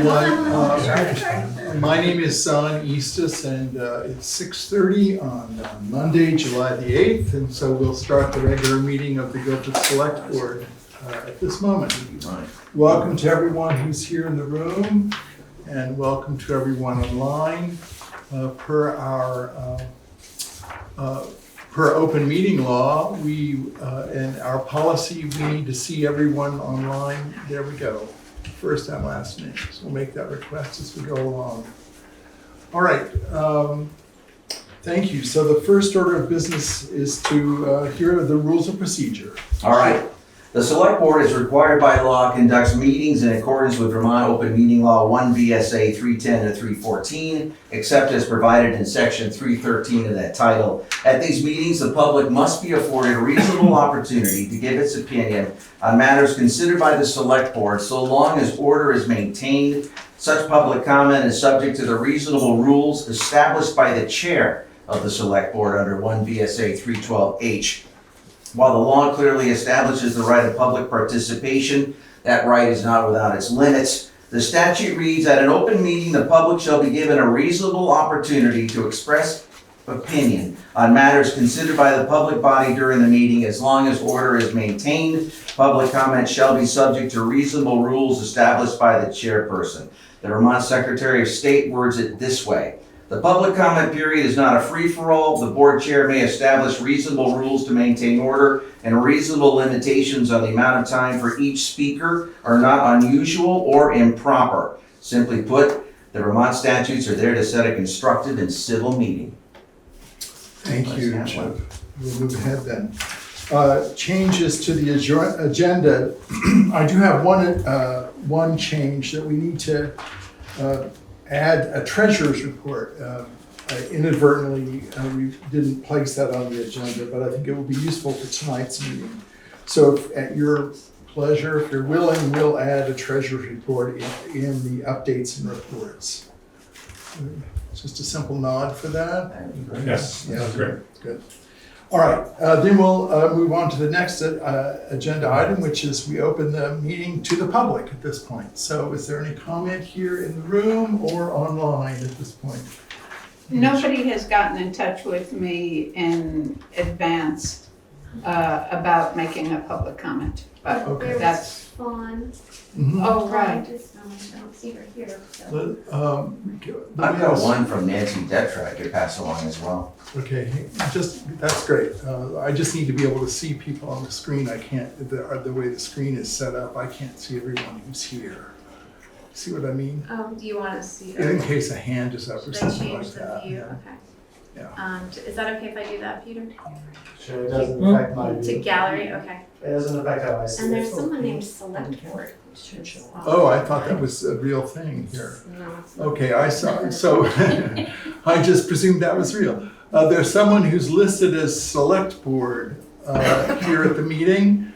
everyone. My name is Son Eastus, and it's 6:30 on Monday, July the 8th, and so we'll start the regular meeting of the Guilford Selectboard at this moment. Welcome to everyone who's here in the room, and welcome to everyone online. Per open meeting law, and our policy, we need to see everyone online. There we go. First and last names. We'll make that request as we go along. All right. Thank you. So the first order of business is to hear the rules of procedure. All right. The Select Board is required by law conducts meetings in accordance with Vermont Open Meeting Law 1 VSA 310 to 314, except as provided in Section 313 of that title. At these meetings, the public must be afforded a reasonable opportunity to give its opinion on matters considered by the Select Board, so long as order is maintained. Such public comment is subject to the reasonable rules established by the chair of the Select Board under 1 VSA 312H. While the law clearly establishes the right of public participation, that right is not without its limits. The statute reads, at an open meeting, the public shall be given a reasonable opportunity to express opinion on matters considered by the public body during the meeting, as long as order is maintained. Public comment shall be subject to reasonable rules established by the chairperson. The Vermont Secretary of State words it this way. The public comment period is not a free-for-all. The board chair may establish reasonable rules to maintain order, and reasonable limitations on the amount of time for each speaker are not unusual or improper. Simply put, the Vermont statutes are there to set a constructive and civil meeting. Thank you, Chip. We'll move ahead then. Changes to the agenda. I do have one change that we need to add a treasurer's report. Inadvertently, we didn't place that on the agenda, but I think it will be useful for tonight's meeting. So if, at your pleasure, if you're willing, we'll add a treasurer's report in the updates and reports. Just a simple nod for that. Yes, that's great. Good. All right, then we'll move on to the next agenda item, which is we open the meeting to the public at this point. So is there any comment here in the room or online at this point? Nobody has gotten in touch with me in advance about making a public comment, but Okay. that's Fawn. Mhm. Oh, right. I don't see her here. So. I've got one from Nancy Detra I could pass along as well. Okay, that's great. I just need to be able to see people on the screen. I can't, the way the screen is set up, I can't see everyone who's here. See what I mean? Do you want to see? In case a hand is up or Should I something change like the that. view? Yeah. Okay. Yeah. Is that okay if I do that, Peter? Sure, it doesn't affect my To view. gallery, okay. It doesn't affect how I see And it. there's someone named Selectboard. Oh, I thought that was a real thing here. No, it's not. Okay, I saw, so I just presumed that was real. There's someone who's listed as select board here at the meeting.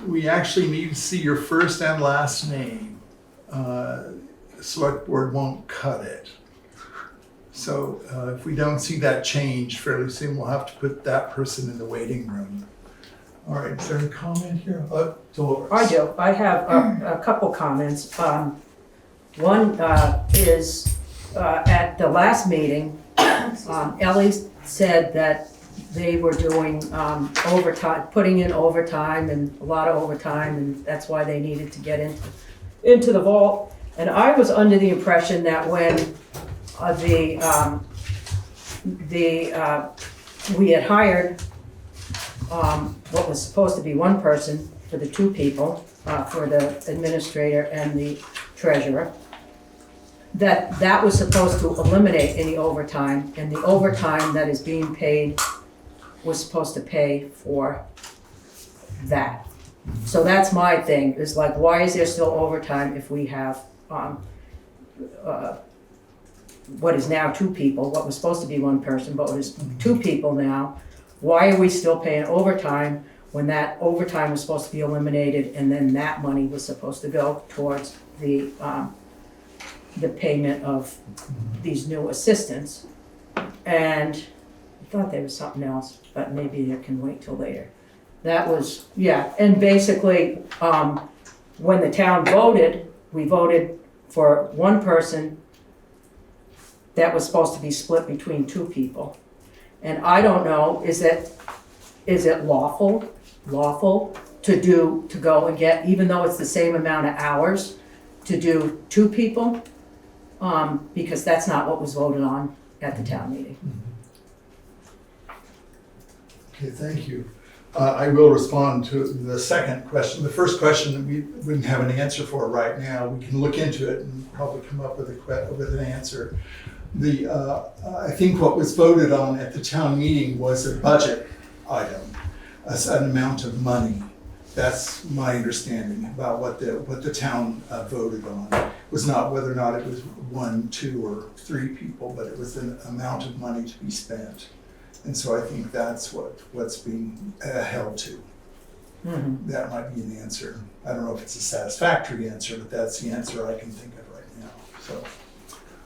We actually need to see your first and last name. Select board won't cut it. So if we don't see that change fairly soon, we'll have to put that person in the waiting room. All right, is there any comment here? Dolores. I do. I have a couple comments. One is at the last meeting, Ellie said that they were doing overtime, putting in overtime and a lot of overtime, and that's why they needed to get into the vault. And I was under the impression that when we had hired what was supposed to be one person for the two people, for the administrator and the treasurer, that was supposed to eliminate any overtime, and the overtime that is being paid was supposed to pay for that. So that's my thing, is like, why is there still overtime if we have what is now two people, what was supposed to be one person, but what is two people now? Why are we still paying overtime when that overtime was supposed to be eliminated, and then that money was supposed to go towards the payment of these new assistants? And I thought there was something else, but maybe it can wait till later. That was, yeah, and basically, when the town voted, we voted for one person that was supposed to be split between two people. And I don't know, is it lawful to go and get, even though it's the same amount of hours, to do two people? Because that's not what was voted on at the town meeting. Okay, thank you. I will respond to the second question. The first question we wouldn't have an answer for right now. We can look into it and probably come up with an answer. I think what was voted on at the town meeting was a budget item, an amount of money. That's my understanding about what the town voted on. It was not whether or not it was 1, 2, or 3 people, but it was an amount of money to be spent. And so I think that's what's being held to. Mm-hmm. That might be an answer. I don't know if it's a satisfactory answer, but that's the answer I can think of right now. So,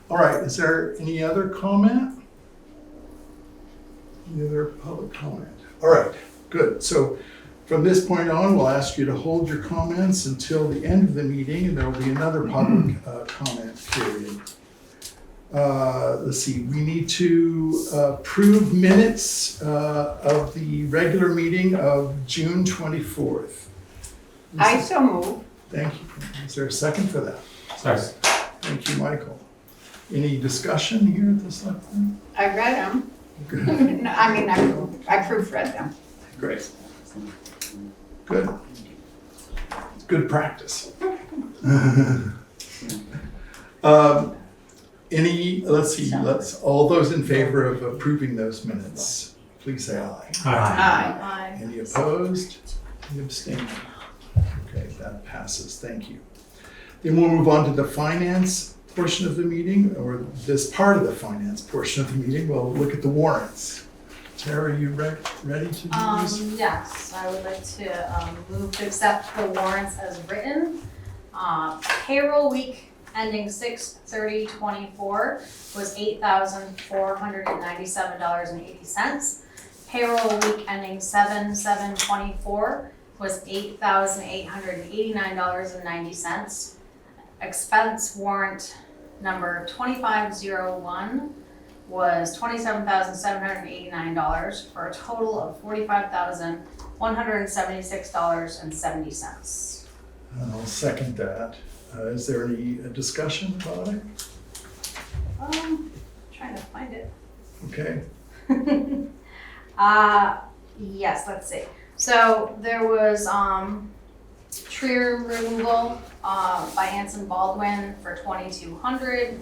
all right, is there any other comment? Any other public comment? All right, good. So from this point on, we'll ask you to hold your comments until the end of the meeting, and there will be another public comment period. Let's see, we need to approve minutes of the regular meeting of June 24th. I so move. Thank you. Is there a second for that? Sorry. Thank you, Michael. Any discussion here at this time? I read them. Good. I mean, I proofread them. Great. Good. Good practice. All those in favor of approving those minutes, please say aye. Aye. Any opposed? Any abstaining? Okay, that passes, thank you. Then we'll move on to the finance portion of the meeting, or this part of the finance portion of the meeting. We'll look at the warrants. Tara, are you ready to do this? Yes, I would like to move to accept the warrants as written. Payroll week ending 6/30/24 was $8,497.80. Payroll week ending 7/7/24 was $8,889.90. Expense warrant number 2501 was $27,789 for a total of $45,176.70. I'll second that. Is there any discussion about it? Trying to find it. Okay. Yes, let's see. So there was tree removal by Anson Baldwin for $2,200.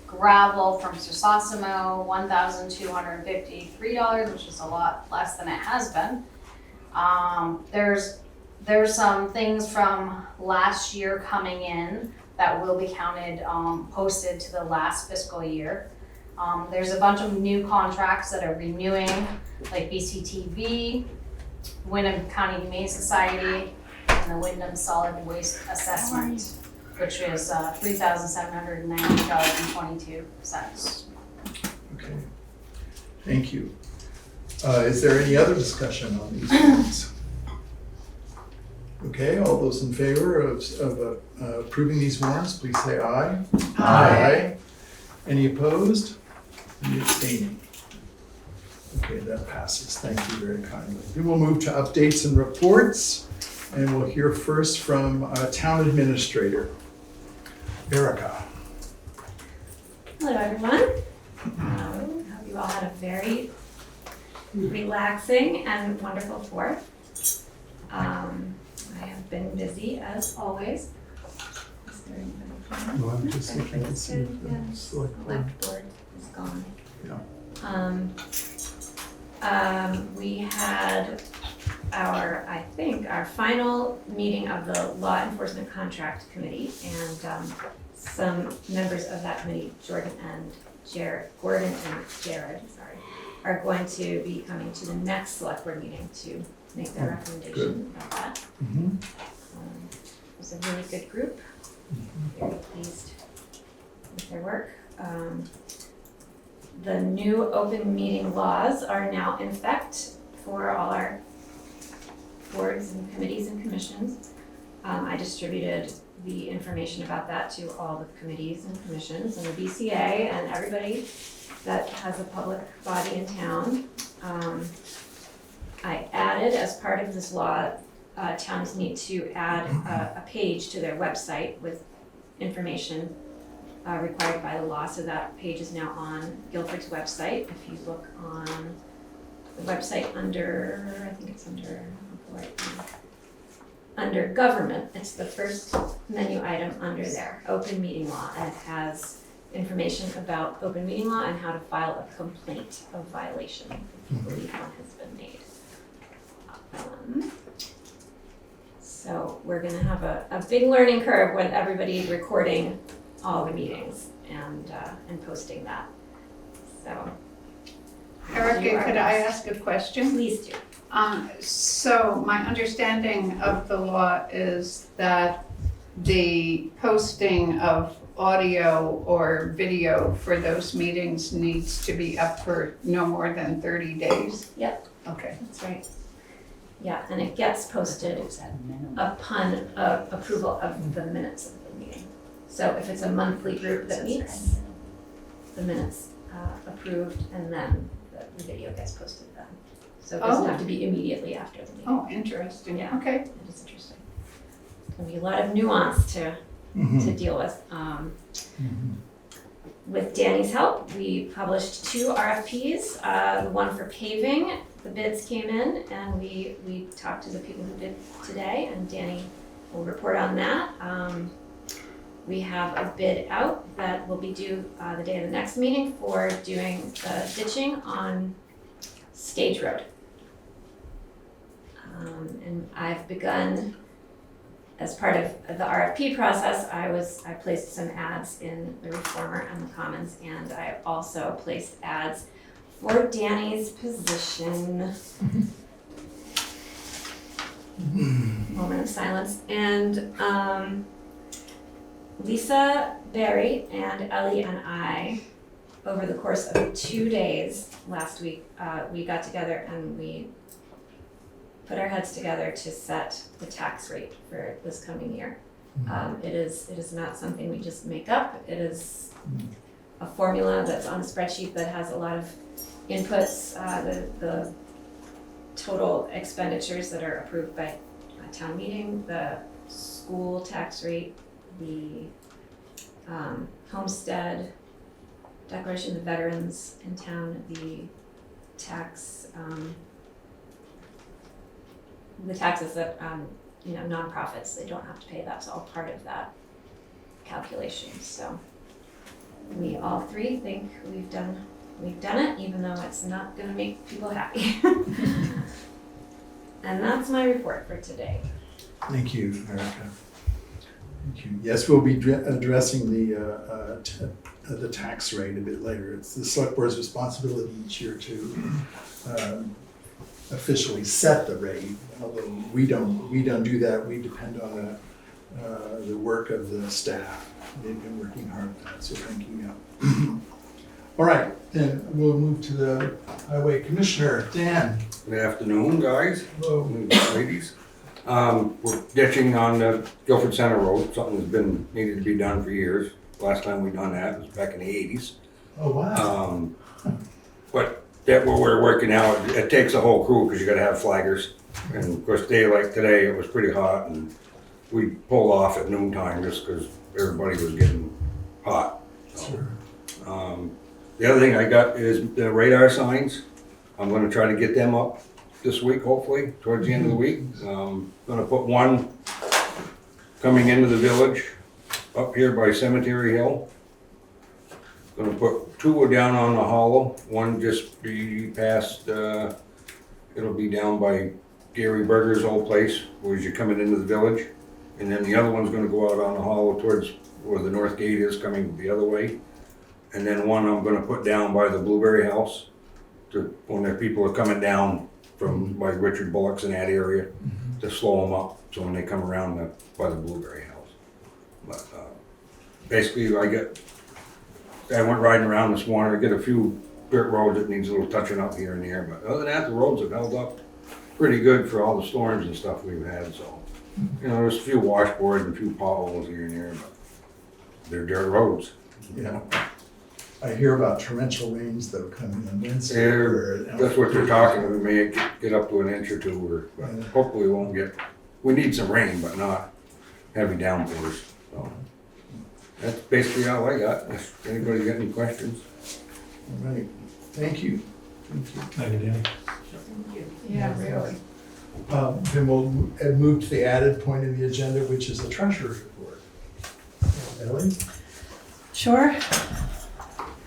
Gravel from Sosimo, $1,253, which is a lot less than it has been. There's some things from last year coming in that will be counted, posted to the last fiscal year. There's a bunch of new contracts that are renewing, like BCTV, Wyndham County Humane Society, and the Wyndham Solid Waste Assessment, which is $3,790.22. Okay. Thank you. Is there any other discussion on these points? Okay, all those in favor of approving these warrants, please say aye. Aye. Any opposed? Any abstaining? Okay, that passes. Thank you very kindly. Then we'll move to updates and reports, and we'll hear first from Town Administrator, Erica. Hello, everyone. Hope you all had a very relaxing and wonderful tour. I have been busy as always. Is there anybody? Well, I'm just looking to see if the select board. Select board is gone. Yeah. We had our final meeting of the Law Enforcement Contract Committee, and some members of that committee, Gordon and Jared, are going to be coming to the next select board meeting to make their recommendation about that. Mhm. It was a really good group. Very pleased with their work. The new open meeting laws are now in effect for all our boards and committees and commissions. I distributed the information about that to all the committees and commissions and the BCA and everybody that has a public body in town. I added, as part of this law, towns need to add a page to their website with information required by the law, so that page is now on Guilford's website. If you look on the website under, I think it's under government, it's the first menu item under there, open meeting law, and it has information about open meeting law and how to file a complaint of violation if you believe one has been made. So we're gonna have a big learning curve with everybody recording all the meetings and posting that. So Erica, could I ask a question? please do. So my understanding of the law is that the posting of audio or video for those meetings needs to be up for no more than 30 days? Yep. Okay. That's right. Yeah, and it gets posted upon approval of the minutes of the meeting. So if it's a monthly group that meets, the minutes approved, and then the video gets posted then. So it doesn't have to be immediately after the meeting. Oh, interesting. Yeah. Okay. It is interesting. It's gonna be a lot of nuance to deal with. With Danny's help, we published 2 RFPs, the one for paving. The bids came in and we talked to the people who bid today, and Danny will report on that. We have a bid out that will be due the day of the next meeting for doing ditching on Stage Road. And I've begun, as part of the RFP process, I placed some ads in the Reformer and the Commons, and I also placed ads for Danny's position. Moment of silence. And Lisa, Barry, and Ellie and I, over the course of 2 days last week, we got together and we put our heads together to set the tax rate for this coming year. It is not something we just make up. It is a formula that's on a spreadsheet that has a lot of inputs, the total expenditures that are approved by a town meeting, the school tax rate, the homestead, declaration of veterans in town, the taxes that nonprofits, they don't have to pay. That's all part of that calculation. So we all three think we've done it, even though it's not going to make people happy. And that's my report for today. Thank you, Erica. Thank you. Yes, we'll be addressing the tax rate a bit later. It's the select board's responsibility each year to officially set the rate. Although we don't do that. We depend on the work of the staff. They've been working hard on that. So thank you. All right, then we'll move to the Highway Commissioner, Dan. Good afternoon, guys, Hello. ladies. We're ditching on the Guilford Center Road, something that's been needed to be done for years. Last time we done that was back in the 80s. Oh, wow. But that what we're working out, it takes a whole crew because you gotta have flaggers. And of course, day like today, it was pretty hot and we pulled off at noontime just because everybody was getting hot. Sure. The other thing I got is the radar signs. I'm gonna try to get them up this week, hopefully, towards the end of the week. Gonna put one coming into the village up here by Cemetery Hill. Gonna put 2 down on the hollow, one just be past, it'll be down by Gary Berger's old place, where you're coming into the village. And then the other one's gonna go out on the hollow towards where the north gate is, coming the other way. And then one I'm gonna put down by the Blueberry House, to when the people are coming down from by Richard Bullock's in that area, to slow them up, so when they come around by the Blueberry House. But basically, I went riding around this morning. I get a few dirt roads that needs a little touching up here and there, but other than that, the roads have held up pretty good for all the storms and stuff we've had. So You know, there's a few washboards and a few potholes here and there, but they're dirt roads. Yeah. I hear about torrential rains though coming on Wednesday. That's what they're talking, we may get up to an inch or two, but hopefully we won't get, we need some rain, but not heavy downpours, so. That's basically all I got. If anybody got any questions? All right, thank you. Thank you, Danny. Yeah, really. Then we'll move to the added point in the agenda, which is the treasurer's report. Ellie? Sure.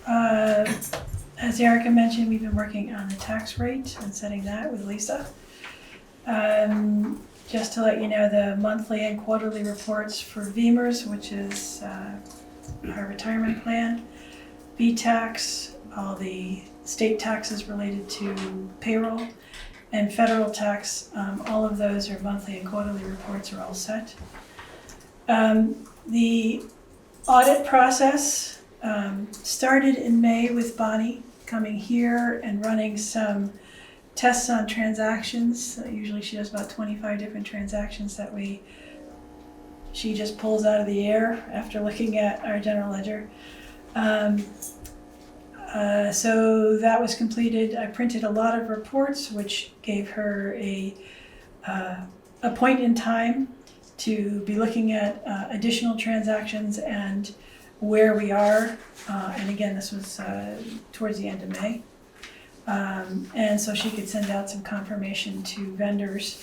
As Erica mentioned, we've been working on the tax rate and setting that with Lisa. Just to let you know, the monthly and quarterly reports for VEMR's, which is our retirement plan, B-tax, all the state taxes related to payroll, and federal tax, all of those are monthly and quarterly reports are all set. The audit process started in May with Bonnie coming here and running some tests on transactions. Usually she does about 25 different transactions that she just pulls out of the air after looking at our general ledger. So that was completed. I printed a lot of reports, which gave her a point in time to be looking at additional transactions and where we are. And again, this was towards the end of May. And so she could send out some confirmation to vendors.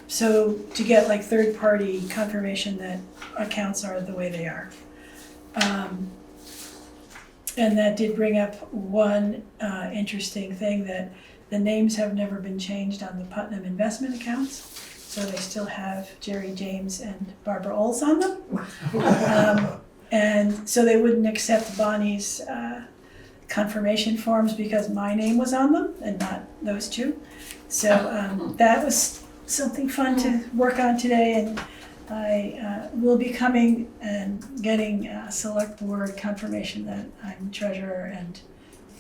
So to get like third-party confirmation that accounts are the way they are. And that did bring up one interesting thing, that the names have never been changed on the Putnam investment accounts. So they still have Jerry James and Barbara Olds on them. And so they wouldn't accept Bonnie's confirmation forms because my name was on them and not those two. So that was something fun to work on today, and I will be coming and getting select board confirmation that I'm treasurer, and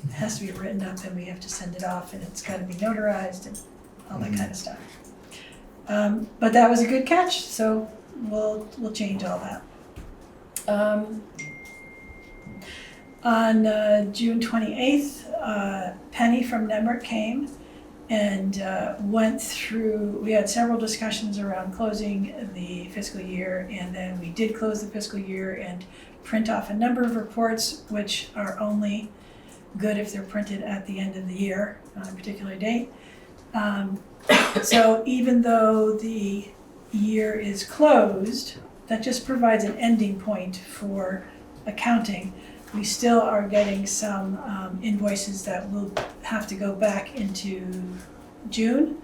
it has to be written up and we have to send it off and it's got to be notarized and all that kind of stuff. But that was a good catch, so we'll change all that. On June 28th, Penny from Nemrick came and went through, we had several discussions around closing the fiscal year, and then we did close the fiscal year and print off a number of reports, which are only good if they're printed at the end of the year on a particular date. So even though the year is closed, that just provides an ending point for accounting. We still are getting some invoices that will have to go back into June.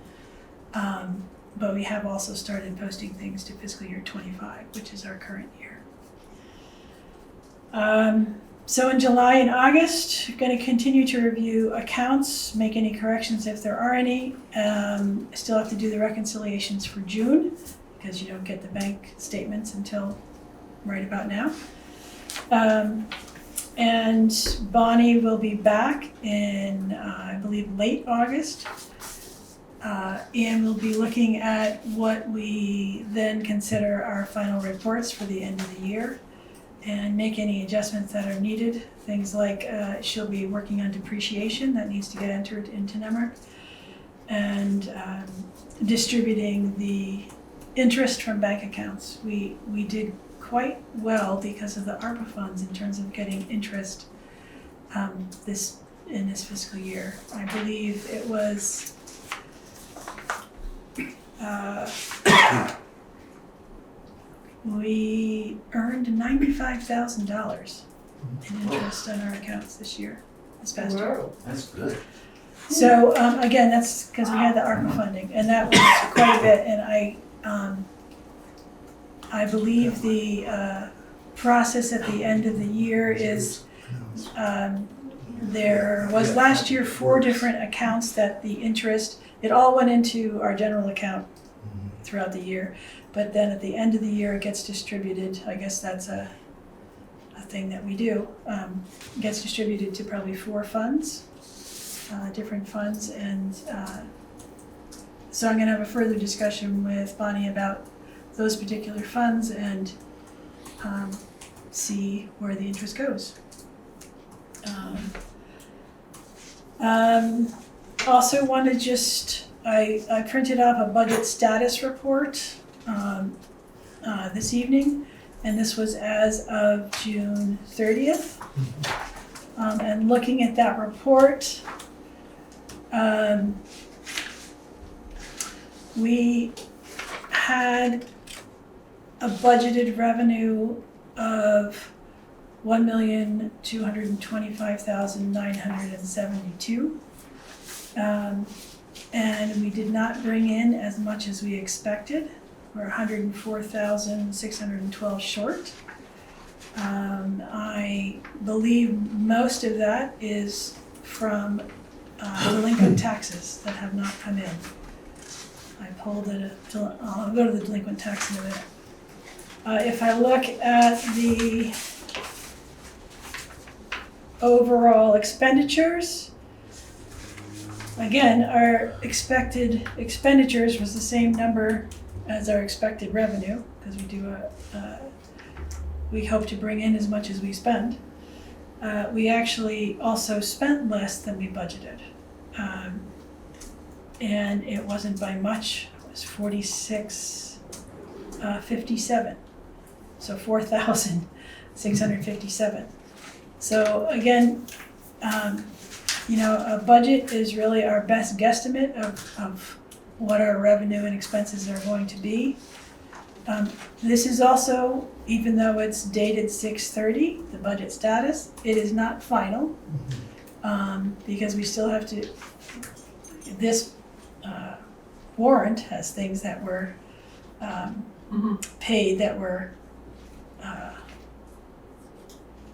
But we have also started posting things to fiscal year 25, which is our current year. So in July and August, we're going to continue to review accounts, make any corrections if there are any. Still have to do the reconciliations for June, because you don't get the bank statements until right about now. And Bonnie will be back in, I believe, late August. And we'll be looking at what we then consider our final reports for the end of the year and make any adjustments that are needed. Things like she'll be working on depreciation that needs to get entered into Nemrick, and distributing the interest from bank accounts. We did quite well because of the ARPA funds in terms of getting interest in this fiscal year. I believe it was we earned $95,000 in interest on our accounts this past year. That's good. So again, that's because we had the ARPA funding, and that was quite a bit. And I believe the process at the end of the year is there was last year 4 different accounts that the interest, it all went into our general account throughout the year, but then at the end of the year it gets distributed. I guess that's a thing that we do. It gets distributed to probably 4 funds, different funds, and So I'm gonna have a further discussion with Bonnie about those particular funds and see where the interest goes. Also want to just, I printed off a budget status report this evening, and this was as of June 30th. And looking at that report, we had a budgeted revenue of $1,225,972. And we did not bring in as much as we expected. We're 104,612 short. I believe most of that is from delinquent taxes that have not come in. I pulled it, I'll go to the delinquent tax in a minute. If I look at the overall expenditures, again, our expected expenditures was the same number as our expected revenue, because we do we hope to bring in as much as we spend. We actually also spent less than we budgeted. And it wasn't by much, it was 46.57. So 4,657. So again, a budget is really our best guesstimate of what our revenue and expenses are going to be. This is also, even though it's dated 6/30, the budget status, it is not final, because we still have to, this warrant has things that were paid that were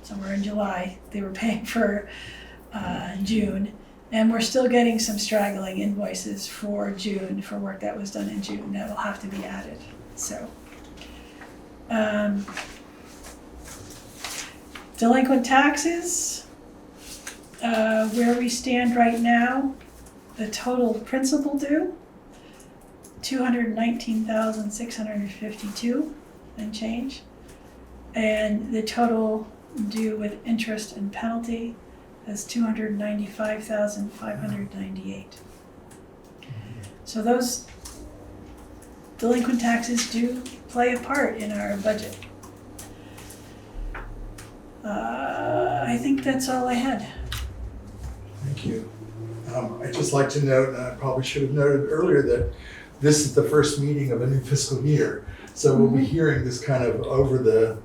somewhere in July. They were paying for June, and we're still getting some straggling invoices for June, for work that was done in June that will have to be added. So delinquent taxes, where we stand right now, the total principal due, $219,652 and change, and the total due with interest and penalty is $295,598. So those delinquent taxes do play a part in our budget. I think that's all I had. Thank you. I'd just like to note, and I probably should have noted earlier, that this is the first meeting of a new fiscal year. So we'll be hearing this kind of over the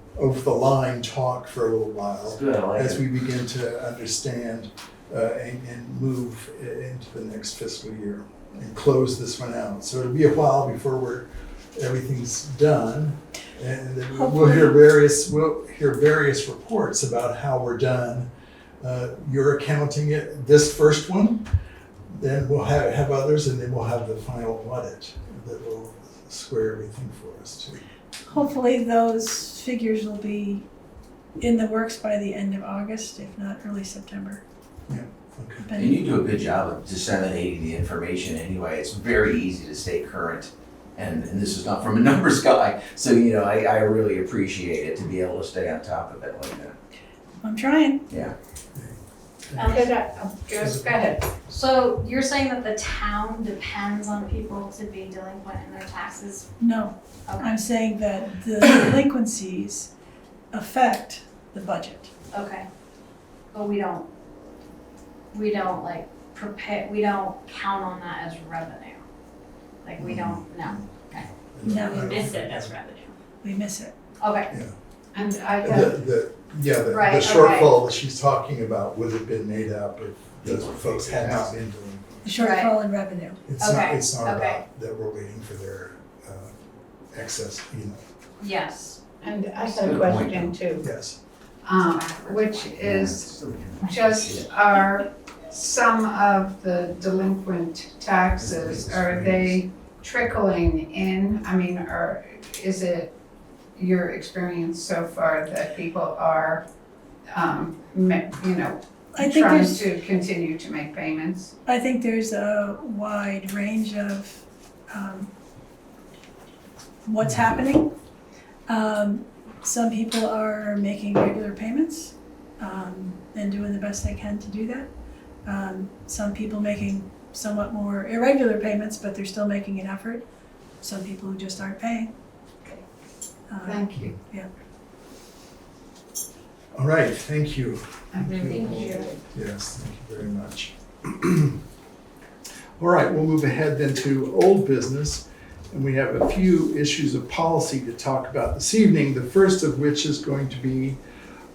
line talk for a little while Good, I like as it. we begin to understand and move into the next fiscal year and close this one out. So it'll be a while before everything's done, and then we'll hear various reports about how we're done. You're accounting it, this first one, then we'll have others, and then we'll have the final audit that will square everything for us too. Hopefully those figures will be in the works by the end of August, if not early September. Yeah, okay. And you do a good job of disseminating the information anyway. It's very easy to stay current. And this is not from a numbers guy, so I really appreciate it to be able to stay on top of it like that. I'm trying. Yeah. Just go ahead. So you're saying that the town depends on people to be delinquent in their taxes? No, Okay. I'm saying that the delinquencies affect the budget. Okay. But we don't like prepare, we don't count on that as revenue. Like we don't, no. No, We miss it as revenue. we miss it. Okay. And I got, The Right, shortfall that she's talking about would have been made up if those folks had not been doing. The shortfall in revenue. It's Okay, not okay. about that we're waiting for their excess, Yes. and I got a question too, yes. which is just some of the delinquent taxes, are they trickling in? I mean, is it your experience so far that people are, I think trying there's, to continue to make payments? I think there's a wide range of what's happening. Some people are making regular payments and doing the best they can to do that. Some people making somewhat more irregular payments, but they're still making an effort. Some people who just aren't paying. Thank you. Yeah. All right, thank you. Thank you. Yes, thank you very much. All right, we'll move ahead then to old business. And we have a few issues of policy to talk about this evening. The first of which is going to be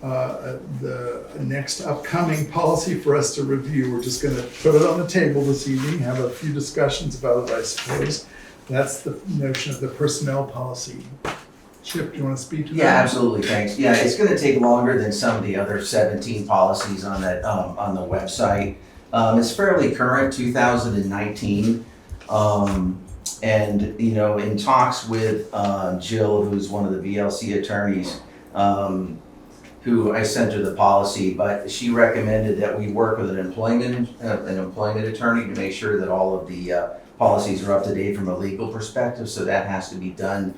the next upcoming policy for us to review. We're just gonna put it on the table this evening, have a few discussions about it, I suppose. That's the notion of the personnel policy. Chip, do you wanna speak to that? Yeah, absolutely, thanks. Yeah, it's gonna take longer than some of the other 17 policies on that, on the website. It's fairly current, 2019. And, you know, in talks with Jill, who's one of the VLC attorneys, who I sent her the policy, but she recommended that we work with an employment attorney to make sure that all of the policies are up to date from a legal perspective, so that has to be done.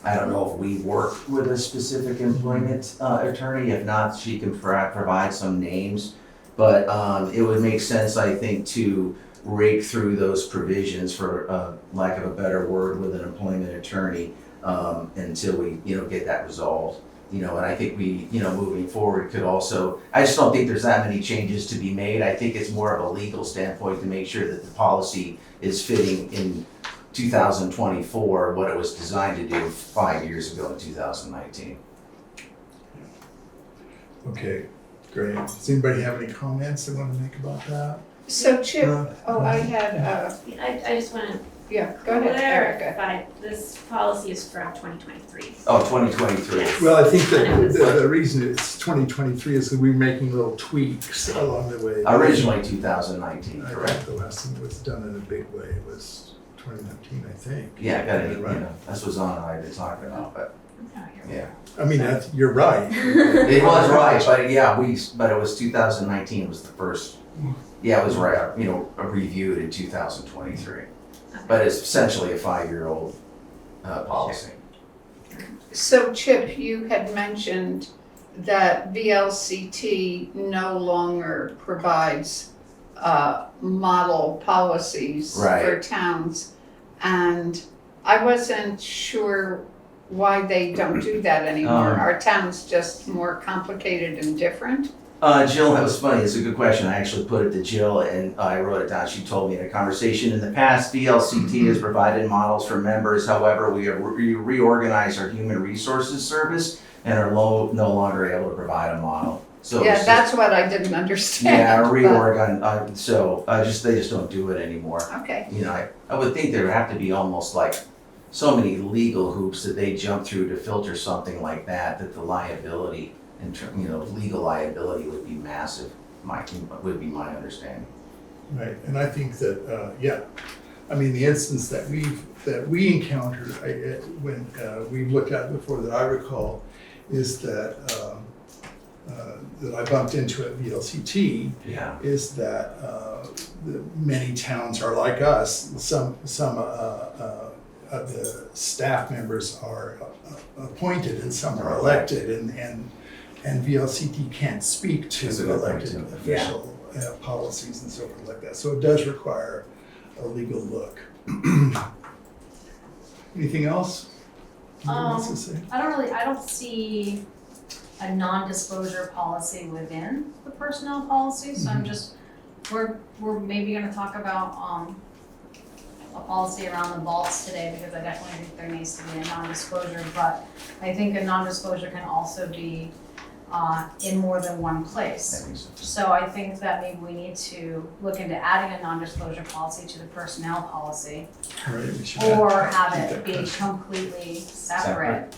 I don't know if we work with a specific employment attorney. If not, she can provide some names. But it would make sense, I think, to rake through those provisions, for lack of a better word, with an employment attorney until we, you know, get that resolved. You know, and I think we, you know, moving forward could also, I just don't think there's that many changes to be made. I think it's more of a legal standpoint to make sure that the policy is fitting in 2024 what it was designed to do 5 years ago in 2019. Okay, great. Does anybody have any comments they want to make about that? So Chip, I had, I just want to yeah, go ahead, Erica. clarify, this policy is from 2023. Oh, 2023. Yes. Well, I think that the reason it's 2023 is that we're making little tweaks along the way. Originally 2019, I correct? think the last thing that was done in a big way was 2019, I think. Yeah, gotta, you Right. know, that's what's on I've been talking about, but yeah. I mean, you're right. It was right, but yeah, but it was 2019 was the first, yeah, it was right, you know, reviewed in 2023. But it's essentially a 5-year-old policy. So Chip, you had mentioned that VLCT no longer provides model policies for Right. towns. And I wasn't sure why they don't do that anymore. Are towns just more complicated and different? Jill, that was funny. It's a good question. I actually put it to Jill and I wrote it down. She told me in a conversation in the past, VLCT has provided models for members. However, we have reorganized our human resources service and are no longer able to provide a model. So Yeah, it's that's what I didn't understand. yeah, but- reorgan. So they just don't do it anymore. Okay, You know, I would think there would have to be almost like so many legal hoops that they jump through to filter something like that, that the liability, you know, legal liability would be massive, would be my understanding. Right, and I think that, yeah, I mean, the instance that we encountered, when we looked at before that I recall, is that I bumped into at VLCT, Yeah. is that many towns are like us. Some of the staff members are appointed and some are elected, and VLCT can't speak to That's a good point, elected too. official policies and so forth like that. So it does require a legal look. Anything else? Anyone else to say? I don't see a non-disclosure policy within the personnel policy, so I'm just, we're maybe gonna talk about, a policy around the vaults today, because I definitely think there needs to be a non-disclosure, but I think a non-disclosure can also be, in more than one place. That makes sense. So I think that maybe we need to look into adding a non-disclosure policy to the personnel policy, All right, we should or add- have keep it that be question. completely separate.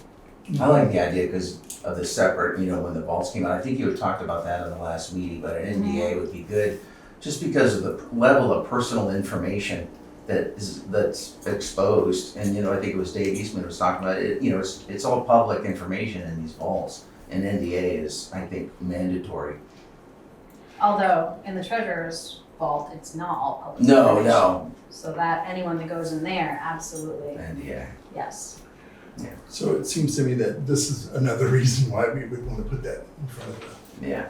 I like the idea because of the separate, you know, when the vaults came out, I think you had talked about that in the last meeting, but an NDA would be good, just because of the level of personal information that's exposed. And, you know, I think it was Dave Eastman was talking about it, you know, it's all public information in these vaults. And NDA is, I think, mandatory. Although in the treasurer's vault, it's not all public No, information. no, So that anyone that goes in there, absolutely, And yeah, yes. So it seems to me that this is another reason why we would want to put that in front of the, yeah.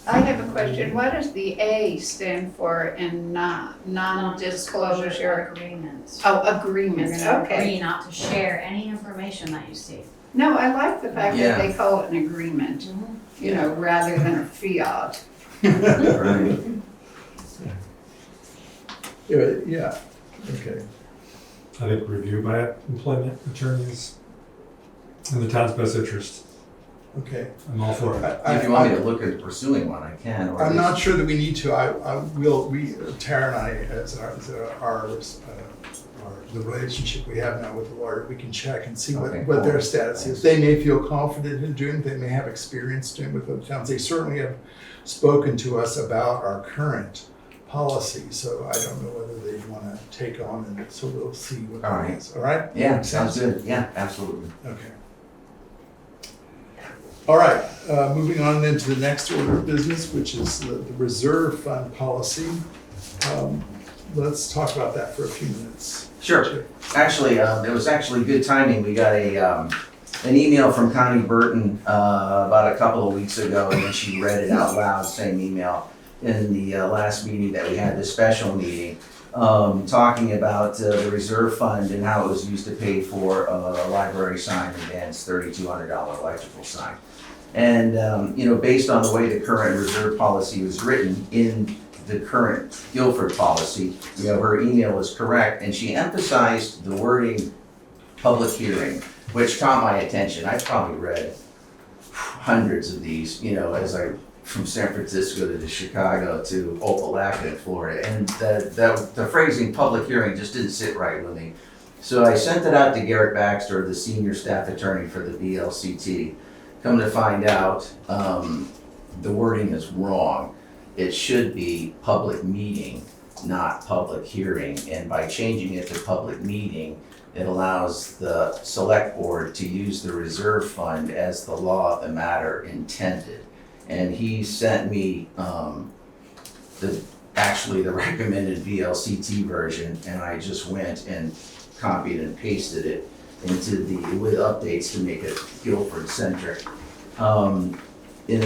I have a question. What does the A stand for in non-disclosure? Agreement. Oh, You're agreement, gonna okay. agree not to share any information that you see. No, I like the fact Yeah. that they call it an agreement, you know, rather than a fiat. Right. yeah, okay. I think review by employment attorneys in the town's best interest. Okay. I'm all for it. If you want me to look at pursuing one, I can. Or I'm not sure that we need to. I will. Tara and I, as the relationship we have now with the lawyer, we can check and see Okay, what their cool. status is. They may feel confident in doing. They may have experience doing with other towns. They certainly have spoken to us about our current policy. So I don't know whether they want to take on, and so we'll see what All that right. is. All right. Yeah, Makes sounds sense? good. Yeah, absolutely. Okay. All right, moving on then to the next order of business, which is the reserve fund policy. Let's talk about that for a few minutes. Sure. Actually, it was actually good timing. We got an email from Connie Burton about a couple of weeks ago, and then she read it out loud, same email, in the last meeting that we had, the special meeting, talking about the reserve fund and how it was used to pay for a library sign and Dan's $3,200 electrical sign. And, based on the way the current reserve policy was written in the current Guilford policy, her email was correct, and she emphasized the wording public hearing, which caught my attention. I've probably read hundreds of these, as I, from San Francisco to Chicago to Opelika in Florida, and the phrasing public hearing just didn't sit right with me. So I sent it out to Garrett Baxter, the senior staff attorney for the BLCT. Come to find out, the wording is wrong. It should be public meeting, not public hearing. And by changing it to public meeting, it allows the select board to use the reserve fund as the law of the matter intended. And he sent me the recommended VLCT version, and I just went and copied and pasted it with updates to make it Guilford centric. In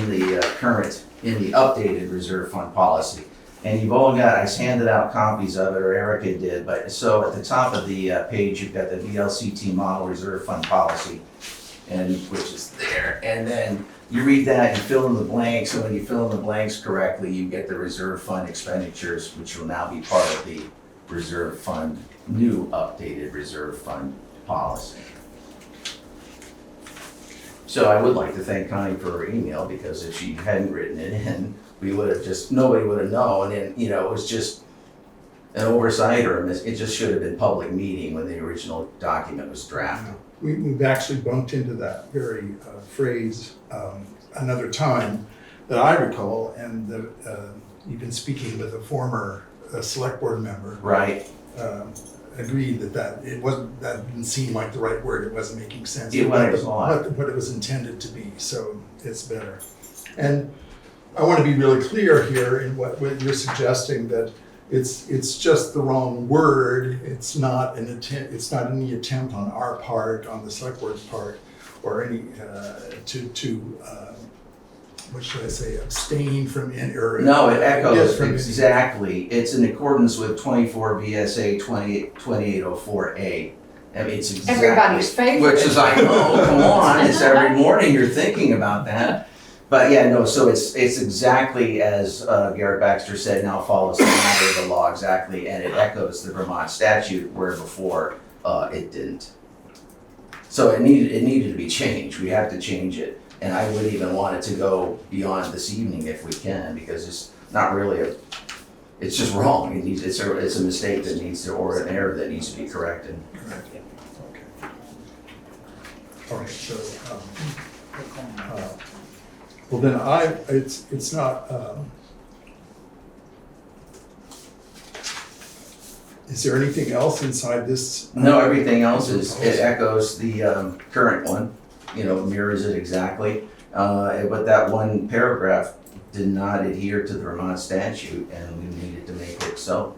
the updated reserve fund policy. And you've all got, I handed out copies of it, or Erica did, but so at the top of the page, you've got the VLCT model reserve fund policy, which is there. And then you read that, you fill in the blanks, and when you fill in the blanks correctly, you get the reserve fund expenditures, which will now be part of the reserve fund, new updated reserve fund policy. So I would like to thank Connie for her email, because if she hadn't written it in, nobody would have known, and, it was just an oversight, or it just should have been public meeting when the original document was drafted. We've actually bumped into that very phrase another time that I recall, and even speaking with a former select board member. Right. Agreed that didn't seem like the right word. It wasn't making sense. It was odd. What it was intended to be, so it's better. And I want to be really clear here in what you're suggesting, that it's just the wrong word. It's not any attempt on our part, on the select board's part, or any what should I say, abstain from or No, it echoes from exactly. It's in accordance with 24 VSA 2804A. I mean, it's exactly. Everybody's favorite. Which is like, oh, come on, it's every morning you're thinking about that. But yeah, no, so it's exactly as Garrett Baxter said, now follows the matter of the law exactly, and it echoes the Vermont statute, where before it didn't. So it needed to be changed. We have to change it. And I would even want it to go beyond this evening if we can, because it's not really it's just wrong. It's a mistake that needs to, or an error that needs to be corrected. Correct. Okay. All right. So, well then it's not. Is there anything else inside this? No, everything else it echoes the current one. Mirrors it exactly. But that one paragraph did not adhere to the Vermont statute, and we needed to make it so.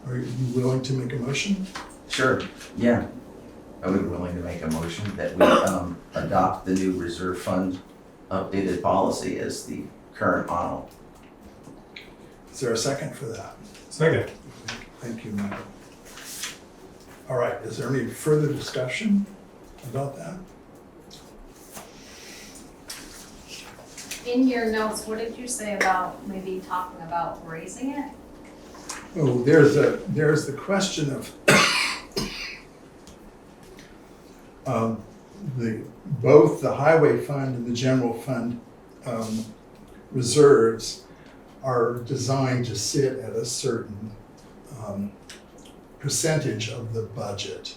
Are you willing to make a motion? Sure, yeah. I would be willing to make a motion that we adopt the new reserve fund updated policy as the current model. Is there a second for that? Second. Thank you, Michael. All right, is there any further discussion about that? In your notes, what did you say about maybe talking about raising it? Oh, there's the question of both the highway fund and the general fund reserves are designed to sit at a certain percentage of the budget.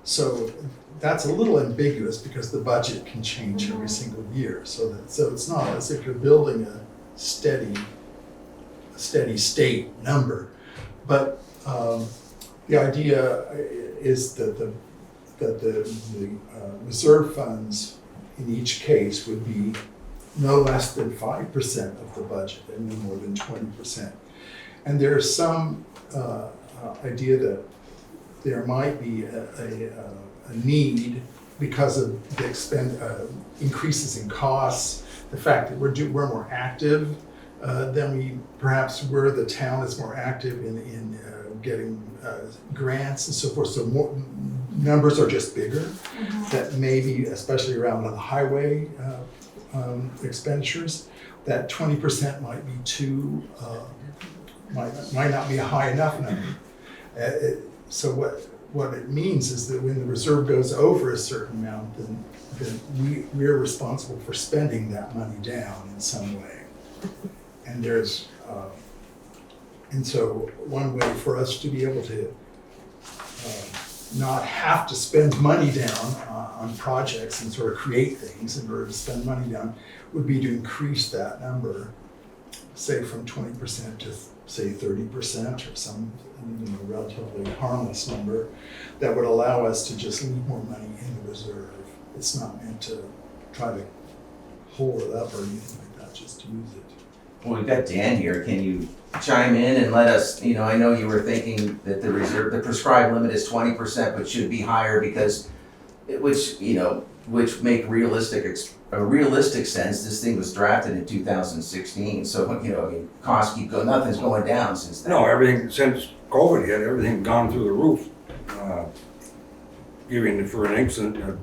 So that's a little ambiguous because the budget can change every single year. So it's not as if you're building a steady state number. But the idea is that the reserve funds in each case would be no less than 5% of the budget and no more than 20%. And there's some idea that there might be a need because of the increases in costs, the fact that we're more active than we perhaps were. The town is more active in getting grants and so forth. So more numbers are just bigger. That maybe, especially around the highway expenditures, that 20% might be too might not be a high enough number. So what it means is that when the reserve goes over a certain amount, then we're responsible for spending that money down in some way. And and so one way for us to be able to not have to spend money down on projects and sort of create things in order to spend money down would be to increase that number, say from 20% to say 30% or some relatively harmless number that would allow us to just leave more money in the reserve. It's not meant to try to hold it up or anything like that, just to use it. Well, we've got Dan here. Can you chime in and let us, I know you were thinking that the prescribed limit is 20%, but should be higher because, which make a realistic sense. This thing was drafted in 2016, so, costs keep going, nothing's going down since then. No, everything, since COVID hit, everything gone through the roof. Giving, for an instance,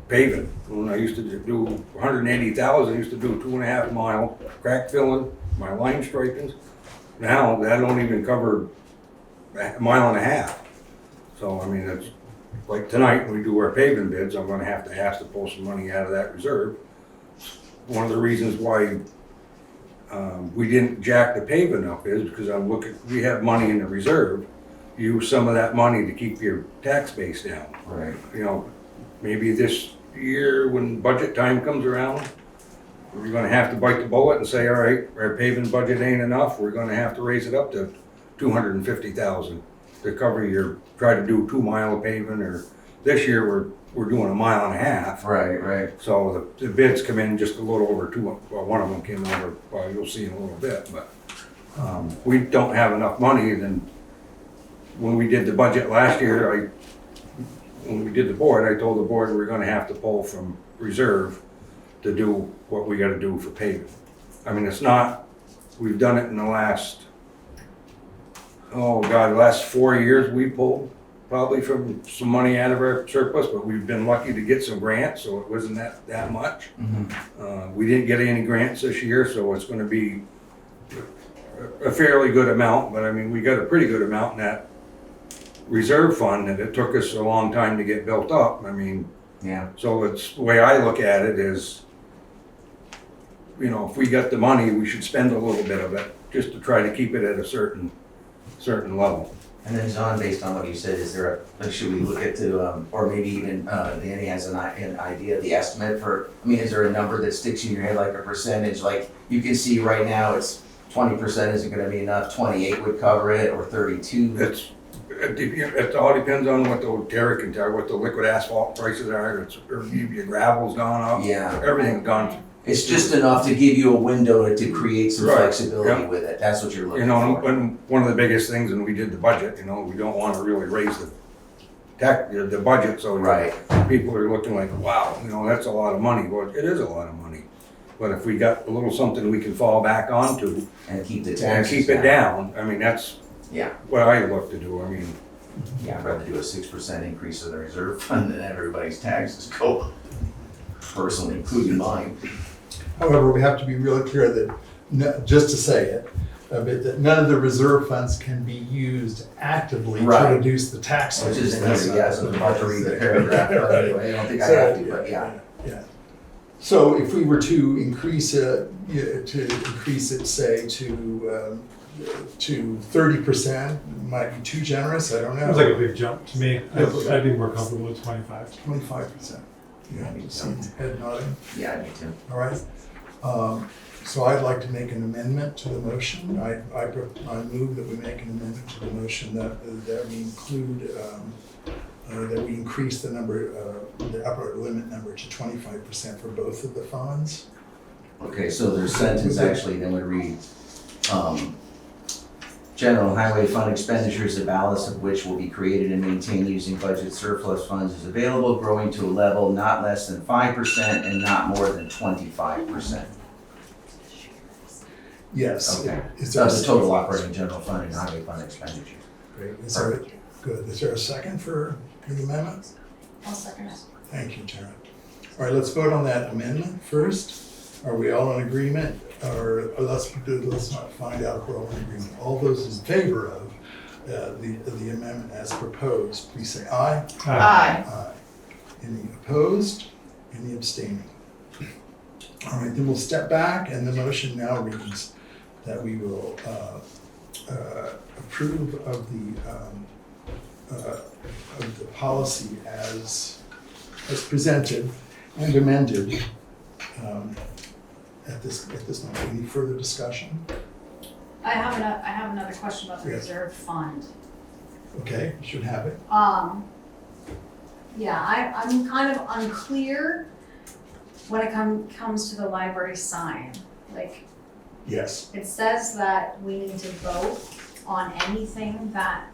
paving. When I used to do 180,000, I used to do 2.5 mile crack filling, my line stripings. Now, that don't even cover a mile and a half. So, it's like tonight, when we do our paving bids, I'm gonna have to ask to pull some money out of that reserve. One of the reasons why we didn't jack the paving up is because we have money in the reserve. Use some of that money to keep your tax base down. Right. Maybe this year when budget time comes around, we're gonna have to bite the bullet and say, all right, our paving budget ain't enough, we're gonna have to raise it up to 250,000 to cover try to do 2 mile of paving, or this year we're doing 1.5 miles. Right. So the bids come in just a little over 2, well, one of them came over, well, you'll see in a little bit, but we don't have enough money. Then when we did the budget last year, when we did the board, I told the board we're gonna have to pull from reserve to do what we gotta do for paving. We've done it in the last 4 years we pulled probably from some money out of our surplus, but we've been lucky to get some grants, so it wasn't that much. We didn't get any grants this year, so it's gonna be a fairly good amount, but we got a pretty good amount in that reserve fund, and it took us a long time to get built up. Yeah. So it's, the way I look at it is, if we got the money, we should spend a little bit of it just to try to keep it at a certain level. And then John, based on what you said, should we look at or maybe even Danny has an idea of the estimate for, is there a number that sticks in your head, like a percentage, like you can see right now it's 20% isn't gonna be enough, 28 would cover it, or 32? It all depends on what the Tkaczyk can tell, what the liquid asphalt prices are, or maybe gravel's gone up. Yeah. Everything's gone It's just enough to give you a window to create some Right, flexibility yeah. with it. That's what you're looking You know, for. and one of the biggest things, and we did the budget, you know, we don't wanna really raise the budget, so Right. people are looking like, wow, you know, that's a lot of money. Well, it is a lot of money. But if we got a little something we can fall back onto And keep the and taxes keep it down, I mean, that's Yeah. what I look to do. I mean, Yeah, I'd rather do a 6% increase of the reserve fund than everybody's taxes go up. Personally, including mine. However, we have to be really clear that, just to say it, but that none of the reserve funds can be used actively to Right. reduce the tax. Which is in That's here, not- yes, I'm about to read the paragraph, but anyway, I don't think I have to, but yeah. Yeah. So if we were to increase it, say, to 30%, might be too generous, I don't know. Seems like a big jump to me. I'd be more comfortable with 25. 25%. Yeah, Me too. see head nodding. Yeah, me too. All right. So I'd like to make an amendment to the motion. I move that we make an amendment to the motion that we include, that we increase the number, the upper limit number to 25% for both of the funds. Okay, so their sentence actually then would read, general highway fund expenditures, the balance of which will be created and maintained using budget surplus funds is available, growing to a level not less than 5% and not more than 25%. Yes. Okay, Is so there that's the total operating general fund and highway fund expenditures. Great. Good. Is there a second for the amendment? I'll second it. Thank you, Tara. All right, let's vote on that amendment first. Are we all in agreement? Or let's not find out if we're all in agreement. All those in favor of the amendment as proposed, please say aye. Aye. Aye. Any opposed? Any abstaining? All right, then we'll step back, and the motion now reads that we will approve of the policy as presented and amended at this moment. Any further discussion? I have another question about the Yeah. reserve fund. Okay, should have it. Yeah, I'm kind of unclear when it comes to the library sign. Like, Yes. it says that we need to vote on anything that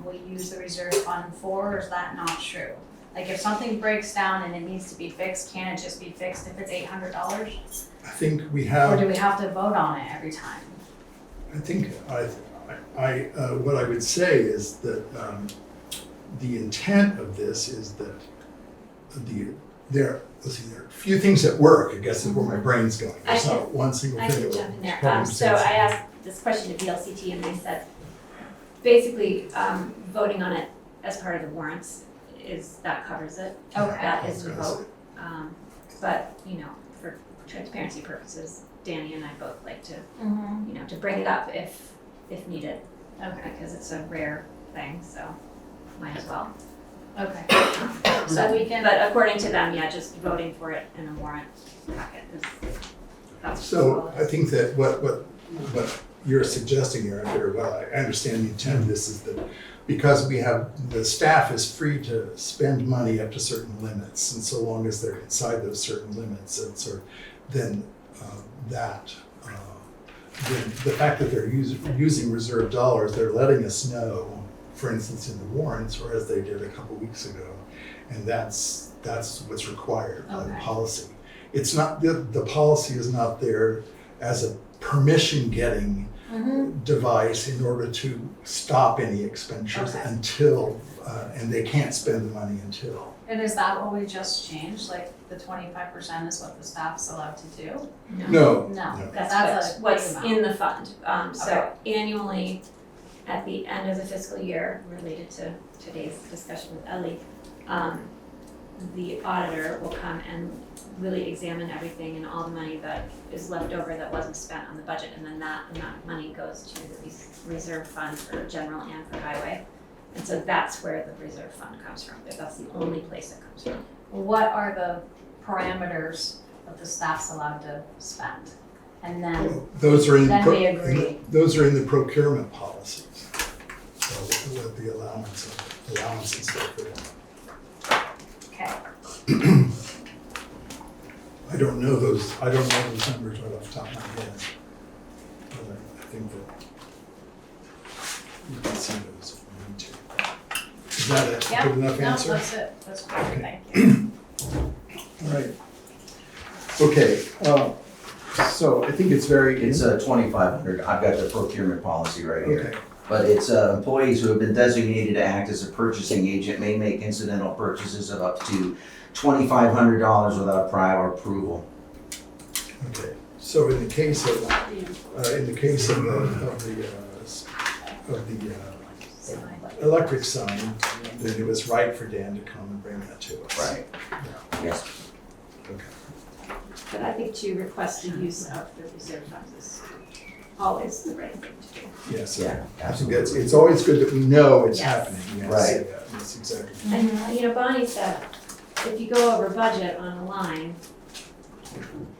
we use the reserve fund for, or is that not true? Like, if something breaks down and it needs to be fixed, can it just be fixed if it's $800? I think we Or have. do we have to vote on it every time? I think what I would say is that the intent of this is that there are a few things at work, I guess is where my brain's going. There's I not one single I thing. can that jump in there. probably So says- I asked this question to VLCT and they said, basically, voting on it as part of the warrants that covers it. Okay. That is the vote. But, for transparency purposes, Danny and I both like to, to bring it up if needed, Okay, because it's a rare thing, so might as well. okay. So we can, But according to them, yeah, just voting for it in a warrant packet that's. So I think that what you're suggesting here, very well, I understand the intent of this is that because the staff is free to spend money up to certain limits, and so long as they're inside those certain limits, then the fact that they're using reserve dollars, they're letting us know, for instance, in the warrants, or as they did a couple weeks ago, and that's what's required by the Okay. policy. It's not, the policy is not there as a permission-getting device in order to stop any expenditures Okay. until, and they can't spend the money until. and is that what we just changed? Like, the 25% is what the staff's allowed to do? No. No, That's that's a what's big amount. in the fund. So Okay. annually, at the end of the fiscal year, related to today's discussion with Ellie, the auditor will come and really examine everything and all the money that is left over that wasn't spent on the budget, and then that amount of money goes to the reserve fund for general and for highway. And so that's where the reserve fund comes from. That's the only place it comes from. What are the parameters that the staff's allowed to spend? And then, Those are in, Then we agree. those are in the procurement policies. So with the allowances there for them. okay, I don't know those numbers right off the top of my head. But I think that you can see those if you need to. Is that a Yeah, good enough no, answer? that's it, that's great, Okay. thank you. All right. Okay, so I think it's very. It's 2,500. I've got the procurement policy right here. Okay, But it's employees who have been designated to act as a purchasing agent may make incidental purchases of up to $2,500 without prior approval. okay. So in the case of, electric sign, then it was right for Dan to come and bring that to us. Right. Yes. Okay. But I think to request the use of the reserve funds is always the right thing to do. Yes. Yeah, I think it's always good that we know it's Yes. happening. Yes, Right. yeah, that's exactly. And, Bonnie said, if you go over budget on a line,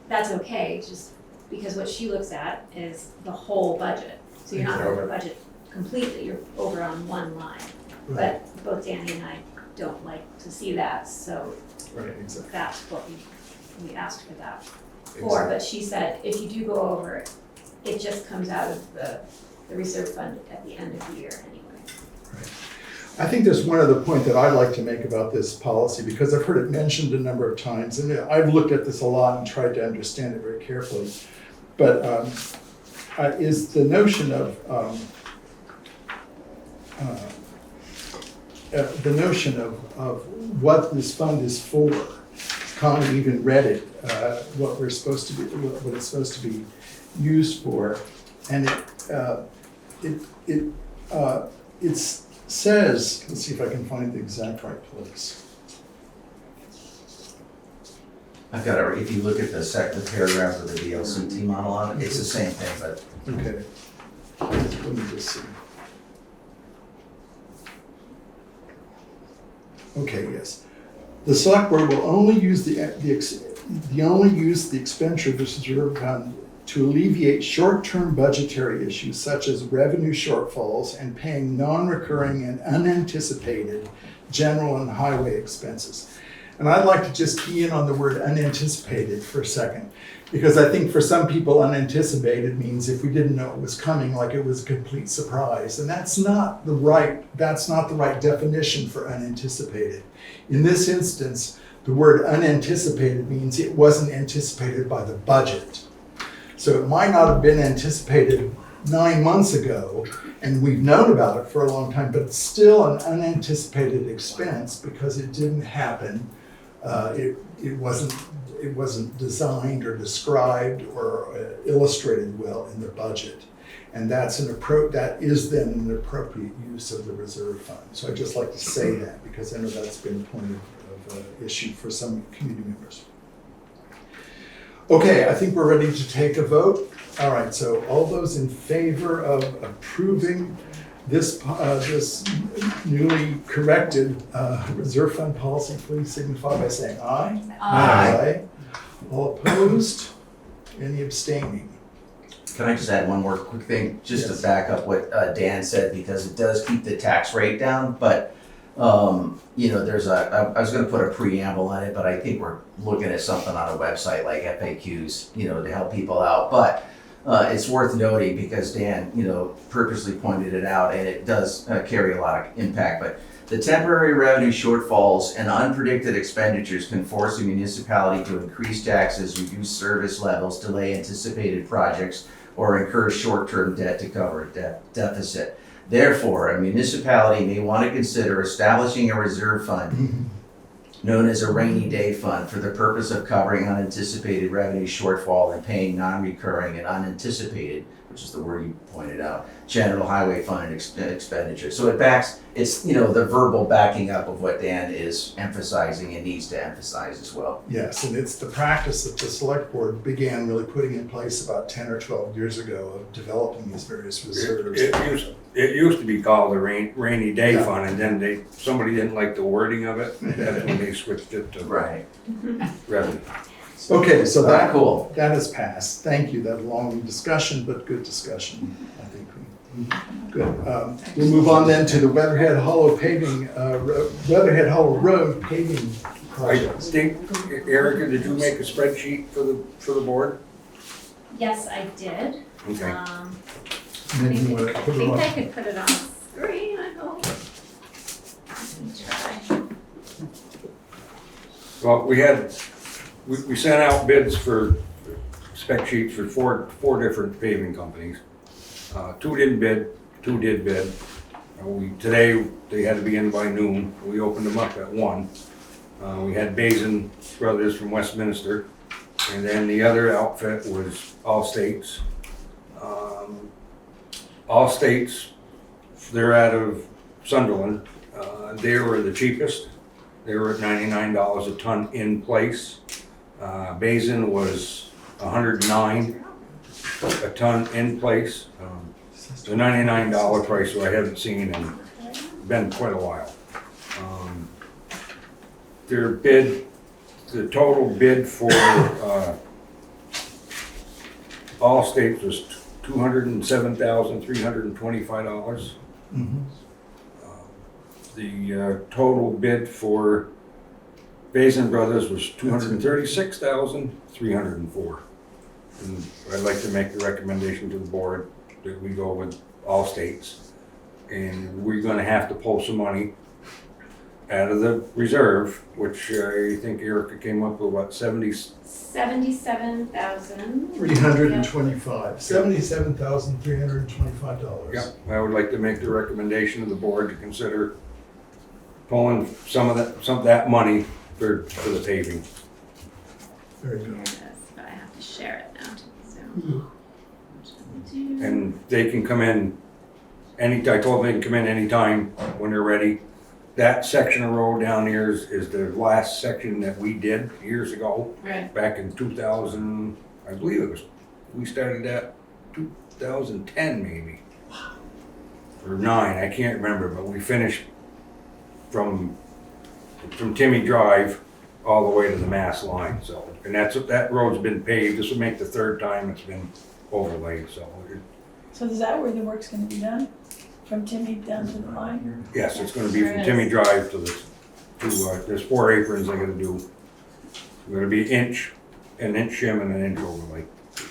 that's okay, just because what she looks at is the whole budget. So you're not over budget completely, you're over on one line. Right, But both Danny and I don't like to see that, so right, exactly. that's what we asked for that for. Exactly. But she said, if you do go over, it just comes out of the reserve fund at the end of the year anyway. I think there's one other point that I'd like to make about this policy, because I've heard it mentioned a number of times, and I've looked at this a lot and tried to understand it very carefully. But is the notion of what this fund is for. Connie even read it, what it's supposed to be used for, and it says, let's see if I can find the exact right place. I've got it, if you look at the paragraph of the VLCT model on it, it's the same thing, but Okay. Let me just see. Okay, yes. The select board will only use the expenditure of this reserve fund to alleviate short-term budgetary issues such as revenue shortfalls and paying non-recurring and unanticipated general and highway expenses. And I'd like to just key in on the word unanticipated for a second, because I think for some people unanticipated means if we didn't know it was coming, like it was a complete surprise. And that's not the right definition for unanticipated. In this instance, the word unanticipated means it wasn't anticipated by the budget. So it might not have been anticipated 9 months ago, and we've known about it for a long time, but it's still an unanticipated expense because it didn't happen. It wasn't designed or described or illustrated well in the budget. And that is then an appropriate use of the reserve fund. So I'd just like to say that because I know that's been a point of issue for some community members. Okay, I think we're ready to take a vote. All right, so all those in favor of approving this newly corrected reserve fund policy, please signify by saying aye. Aye. All opposed? Any abstaining? can I just add one more quick thing, just Yes. to back up what Dan said, because it does keep the tax rate down, but there's I was gonna put a preamble on it, but I think we're looking at something on a website like FAQs, to help people out. But it's worth noting because Dan, purposely pointed it out, and it does carry a lot of impact. But the temporary revenue shortfalls and unpredicted expenditures can force a municipality to increase taxes, reduce service levels, delay anticipated projects, or incur short-term debt to cover a deficit. Therefore, a municipality may want to consider establishing a reserve fund known as a rainy day fund for the purpose of covering unanticipated revenue shortfall and paying non-recurring and unanticipated, which is the word you pointed out, general highway fund expenditure. So it's the verbal backing up of what Dan is emphasizing and needs to emphasize as well. Yes, and it's the practice that the select board began really putting in place about 10 or 12 years ago of developing these various reserves. It used to be called a rainy day Yeah. fund, and then somebody didn't like the wording of it, and that's when they switched it to Right. revenue. Okay, so that Cool. that has passed. Thank you. That long discussion, but good discussion. I think good. We'll move on then to the Weatherhead Hollow Road paving projects. think, Erica, did you make a spreadsheet for the board? Yes, I did. Okay. And then you want to I put it think I on. could put it on screen, I hope. Let me try. Well, we sent out bids for spec sheets for four different paving companies. Two didn't bid, two did bid. Today, they had to be in by noon. We opened them up at 1. We had Basin Brothers from Westminster, and then the other outfit was All States. All States, they're out of Sunderland. They were the cheapest. They were at $99 a ton in place. Basin was $109 a ton in place. The $99 price, so I haven't seen in, been quite a while. Their bid, the total bid for All States was $207,325. Mhm. The total bid for Basin Brothers was $236,304. And I'd like to make the recommendation to the board that we go with All States. And we're gonna have to pull some money out of the reserve, which I think Erica came up with, what, 77,000. $325,$77,325. Yeah, I would like to make the recommendation to the board to consider pulling some of that money for the paving. Very Here good. it is, but I have to share it now to Zoom. And they can come in I told them they can come in anytime when they're ready. That section of road down here is the last section that we did years ago, Right. back in 2000, I believe it was, we started that 2010 maybe. Or 9, I can't remember, but we finished from Timmy Drive all the way to the Mass line, so. And that road's been paved, this will make the 3rd time it's been overlaid, so. So is that where the work's gonna be done? From Timmy down to the line? Yes, it's gonna be from Timmy Drive to there's 4 aprons I gotta do. We're gonna be an inch shim and an inch overlay.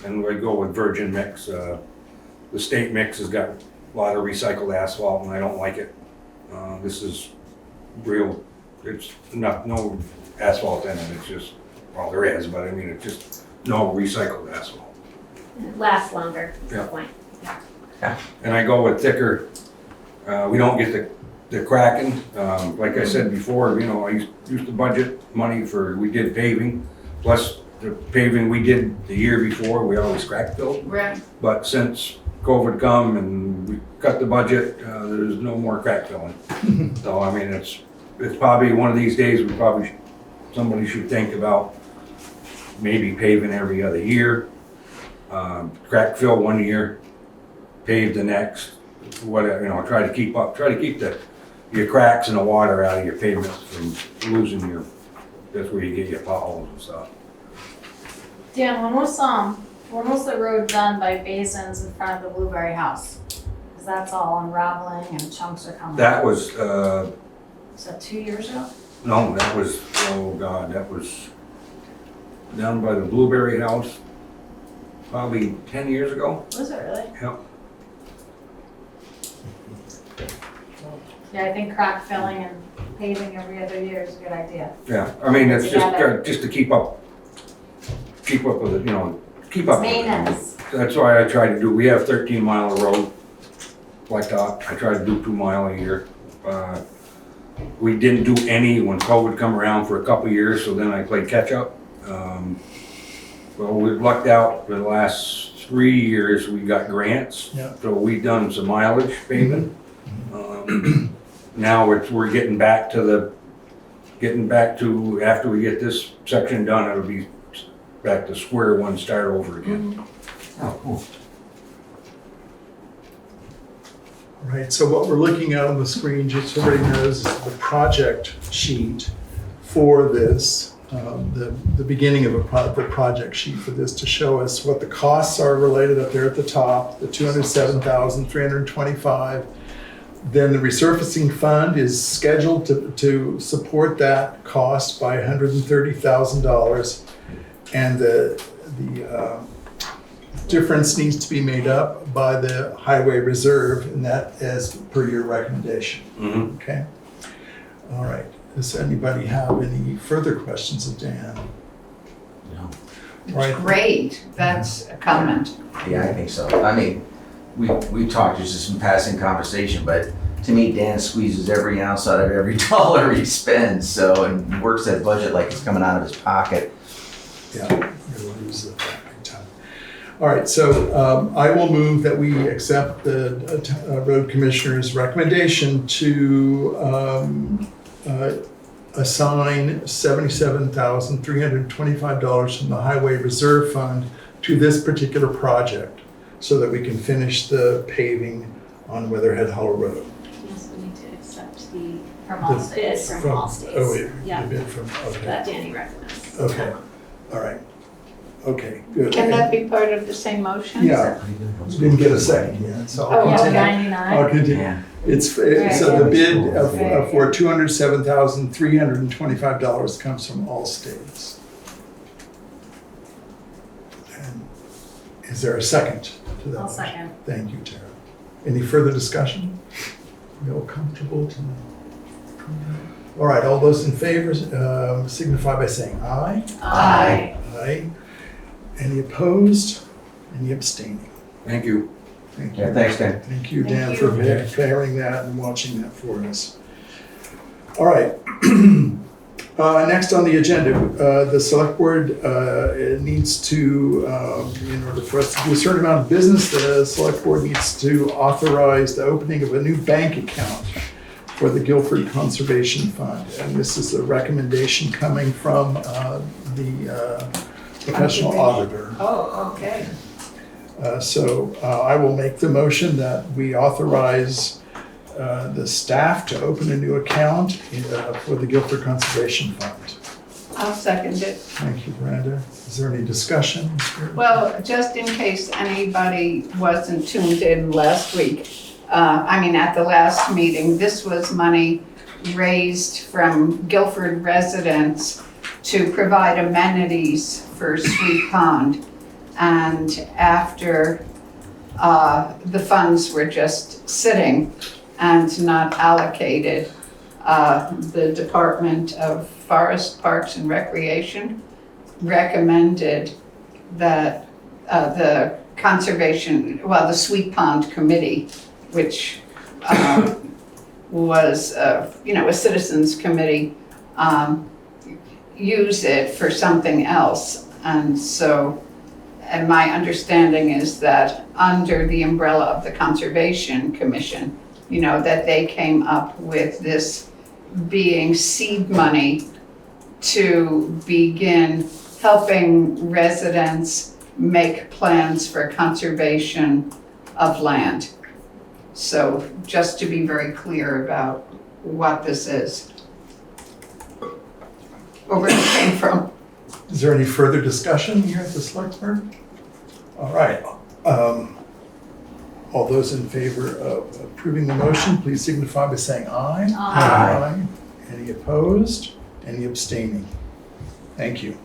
And we go with virgin mix. The state mix has got a lot of recycled asphalt and I don't like it. This is real, it's no asphalt in it, it's just, well, there is, but I mean, it's just no recycled asphalt. And it lasts longer, is the Yeah. point. And I go with thicker. We don't get the cracking. Like I said before, I used to budget money we did paving, plus the paving we did the year before, we always crack filled. Right. But since COVID come and we cut the budget, there's no more crack filling. So, I mean, it's probably one of these days, somebody should think about maybe paving every other year. Crack fill 1 year, pave the next, whatever, try to keep your cracks and the water out of your pavements from losing that's where you get your potholes and stuff. Dan, when was the road done by Basin's in front of the Blueberry House? Cause that's all unraveling and chunks are coming. That was, Is that 2 years ago? no, that was, oh God, that was down by the Blueberry House, probably 10 years ago. Was it really? Yep. Yeah, I think crack filling and paving every other year is a good idea. Yeah, I mean, it's Together. just to keep up with it, keep up with it. Maintenance. That's why I try to do, we have 13 mile of road, blacktop, I try to do 2 mile a year. We didn't do any when COVID come around for a couple of years, so then I played catch up. Well, we lucked out for the last 3 years, we got grants. Yeah. So we done some mileage paving. Now we're getting back to after we get this section done, it'll be back to square one, start over again. Oh, cool. Right, so what we're looking at on the screen, just so everybody knows, is the project sheet for this, the beginning of the project sheet for this, to show us what the costs are related up there at the top, the $207,325. Then the resurfacing fund is scheduled to support that cost by $130,000. And the difference needs to be made up by the highway reserve, and that as per your recommendation, okay? All right, does anybody have any further questions of Dan? No. Right. Great, that's a comment. Yeah, I think so. I mean, we talked, there's just some passing conversation, but to me, Dan squeezes every ounce out of every dollar he spends, so, and works that budget like it's coming out of his pocket. Yeah, we'll use it big time. All right, so I will move that we accept the road commissioner's recommendation to assign $77,325 from the Highway Reserve Fund to this particular project so that we can finish the paving on Weatherhead Hollow Road. Yes, we need to accept the From all The- states. from all states. Oh, wait, Yeah. the bid from, okay, that Danny recommends. okay, all right. Okay, good. Can that be part of the same motion? Yeah, didn't get a second yet, so Oh, I'll okay. continue. 99. I'll continue. Yeah. It's, so the bid for $207,325 comes from all states. And is there a second to that? I'll motion? second. Thank you, Tara. Any further discussion? You all comfortable tonight? All right, all those in favor signify by saying aye. Aye. Aye. Any opposed? Any abstaining? Thank you. Thank you. Yeah, thanks, Dan. Thank you, Thank Dan, you. for bearing that and watching that for us. All right. Next on the agenda, the select board needs to, in order for us to do a certain amount of business, the select board needs to authorize the opening of a new bank account for the Guilford Conservation Fund. And this is a recommendation coming from the professional auditor. Oh, okay. So I will make the motion that we authorize the staff to open a new account for the Guilford Conservation Fund. I'll second it. Thank you, Brenda. Is there any discussion? Well, just in case anybody wasn't tuned in last week, at the last meeting, this was money raised from Guilford residents to provide amenities for Sweet Pond. And after the funds were just sitting and not allocated, the Department of Forest, Parks and Recreation recommended that the the Sweet Pond Committee, which was a citizens committee, use it for something else. And my understanding is that under the umbrella of the Conservation Commission, that they came up with this being seed money to begin helping residents make plans for conservation of land. So just to be very clear about what this is, or where it came from. Is there any further discussion here at the select board? All right. All those in favor of approving the motion, please signify by saying aye. Aye. Any opposed? Any abstaining? Thank you.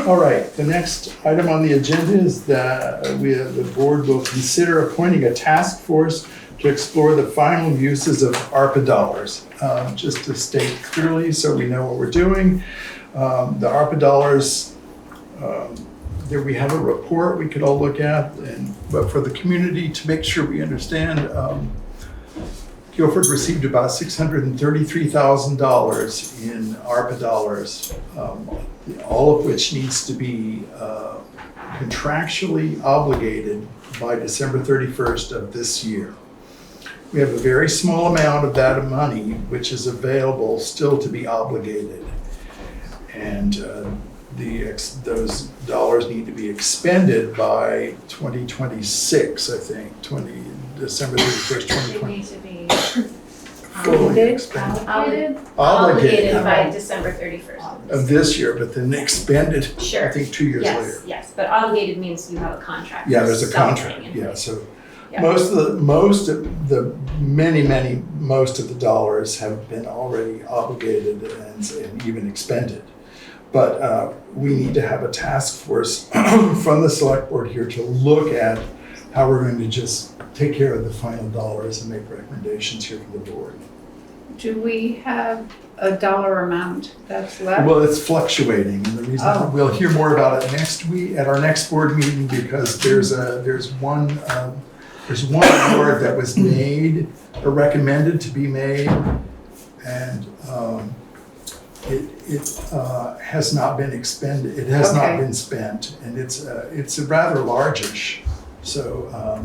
All right, the next item on the agenda is that the board will consider appointing a task force to explore the final uses of ARPA dollars. Just to state clearly so we know what we're doing, the ARPA dollars, there we have a report we could all look at, but for the community to make sure we understand, Guilford received about $633,000 in ARPA dollars, all of which needs to be contractually obligated by December 31st of this year. We have a very small amount of that money which is available still to be obligated. And those dollars need to be expended by 2026, I think, December 31st, They 2020. need to be Fully expended. obligated by December 31st. Of this year, but then expended, I Sure. think, 2 years later. Yes, but obligated means you have a contract. Yeah, for there's a something contract, in yeah, place. so Yeah. Most of the dollars have been already obligated and even expended. But we need to have a task force from the select board here to look at how we're going to just take care of the final dollars and make recommendations here from the board. Do we have a dollar amount that's left? Well, it's fluctuating, and the reason, Oh. we'll hear more about it next week, at our next board meeting, because there's one award that was made, or recommended to be made, and it has not been expended, it has not Okay. been spent, and it's rather largish, so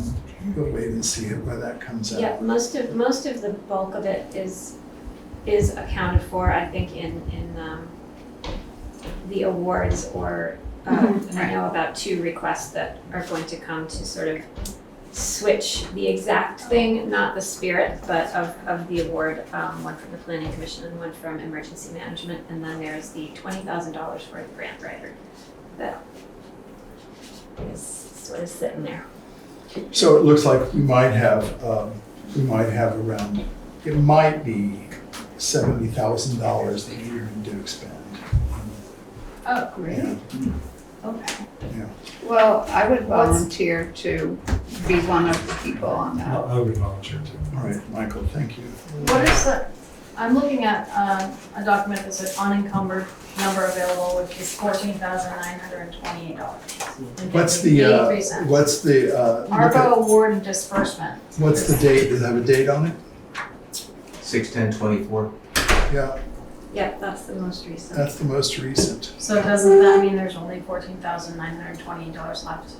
we'll wait and see where that comes out. Yeah, most of the bulk of it is accounted for, I think, in the awards, or I know about 2 requests that are going to come to sort of switch the exact thing, not the spirit, but of the award, one from the Planning Commission and one from Emergency Management, and then there's the $20,000 for the grant writer that is sort of sitting there. So it looks like we might have around, it might be $70,000 that we're going to expend. Oh, great. Yeah, Okay. yeah. Well, I would volunteer to be one of the people on that. I would volunteer too. All right, Michael, thank you. What is the, I'm looking at a document that says unencumbered number available, which is $14,928. What's the ARPA award and disbursement. what's the date? Does it have a date on it? 6/10/24. Yeah, Yep, that's the most recent. that's the most recent. So doesn't that mean there's only $14,928 left?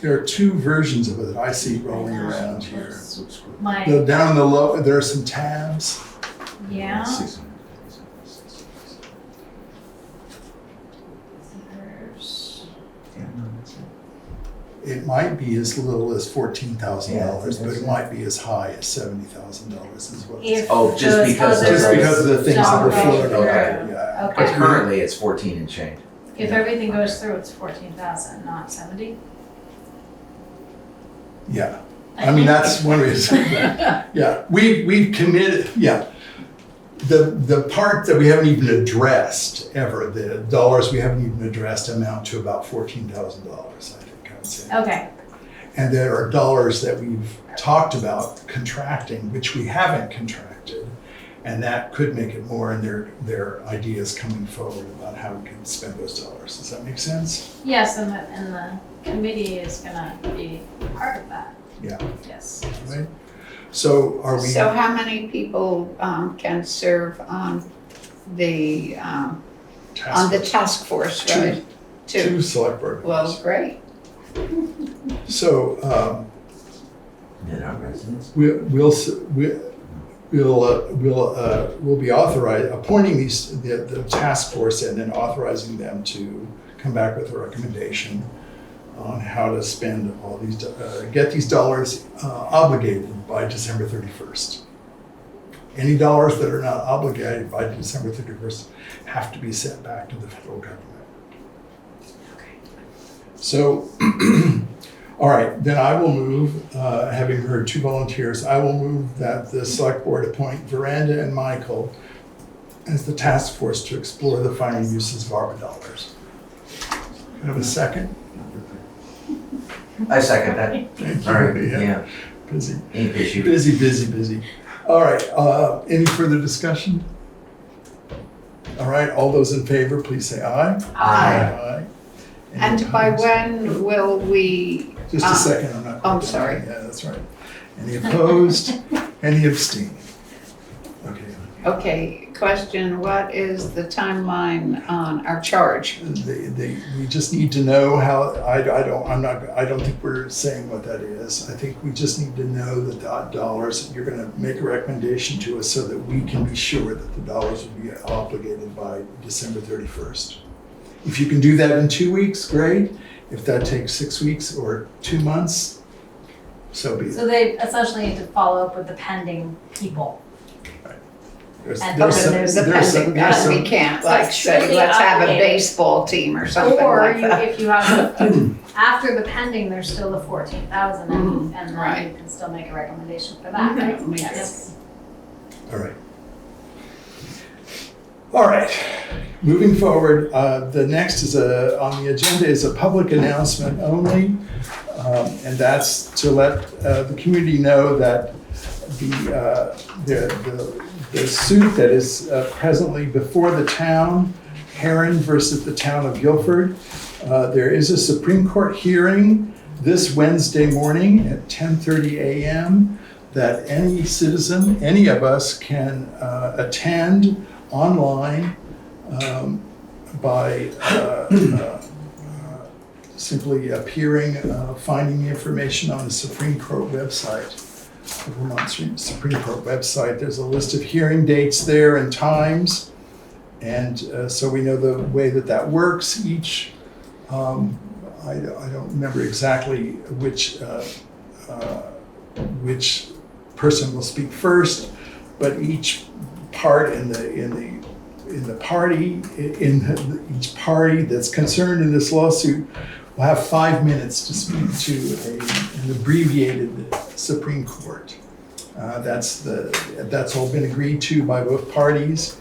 There are 2 versions of it that I see rolling around here. My, Down in the low, there are some tabs. yeah. It might be as little as $14,000, Yeah, but it might be as high as $70,000 as well. If Oh, just those because of others Just because of the things that were don't go floating through. around, yeah. But Okay. currently, it's 14 and change. If everything goes through, it's 14,000, not 70? Yeah, I mean, that's one way to say that. Yeah, we've committed, yeah. The part that we haven't even addressed ever, the dollars we haven't even addressed amount to about $14,000, I think I would say. Okay, And there are dollars that we've talked about contracting, which we haven't contracted. And that could make it more, and their ideas coming forward about how we can spend those dollars. Does that make sense? yes, and the committee is gonna be part of that. Yeah. Yes. Right? So are we? So how many people can serve on the task force, right? Two select board Well, members. great. So And our residents. we'll be appointing the task force and then authorizing them to come back with a recommendation on how to spend all these, get these dollars obligated by December 31st. Any dollars that are not obligated by December 31st have to be sent back to the federal government. So, all right, then I will move, having heard 2 volunteers, I will move that the select board appoint Veranda and Michael as the task force to explore the final uses of ARPA dollars. Can I have a second? I second that. Thank you. All right, yeah, Busy, ink issue. busy. All right, any further discussion? All right, all those in favor, please say aye. Aye. Any And by opposed? when will we, Just a second, I'm not. I'm sorry. Yeah, that's right. Any opposed? Any abstaining? Okay. okay, question, what is the timeline on our charge? We just need to know how, I don't think we're saying what that is. I think we just need to know that the dollars, you're gonna make a recommendation to us so that we can be sure that the dollars will be obligated by December 31st. If you can do that in 2 weeks, great. If that takes 6 weeks or 2 months, so be it. So they essentially need to follow up with the pending people. There's And there's then some- There's the there's some- pending, there's but we some- can't So like it's say, strictly let's have a obligated. baseball team or something Or like you, that. if you have After the pending, there's still the 14,000, and then right. you can still make a recommendation for that, right? Mhm. Yes. All right. All right, moving forward, the next is on the agenda is a public announcement only. And that's to let the community know that the suit that is presently before the town, Herron versus the town of Guilford, there is a Supreme Court hearing this Wednesday morning at 10:30 a.m. that any citizen, any of us can attend online by simply appearing, finding the information on the Supreme Court website, the Vermont Supreme Court website. There's a list of hearing dates there and times. And so we know the way that works. Each, I don't remember exactly which person will speak first, but each part each party that's concerned in this lawsuit will have 5 minutes to speak to an abbreviated Supreme Court. That's all been agreed to by both parties,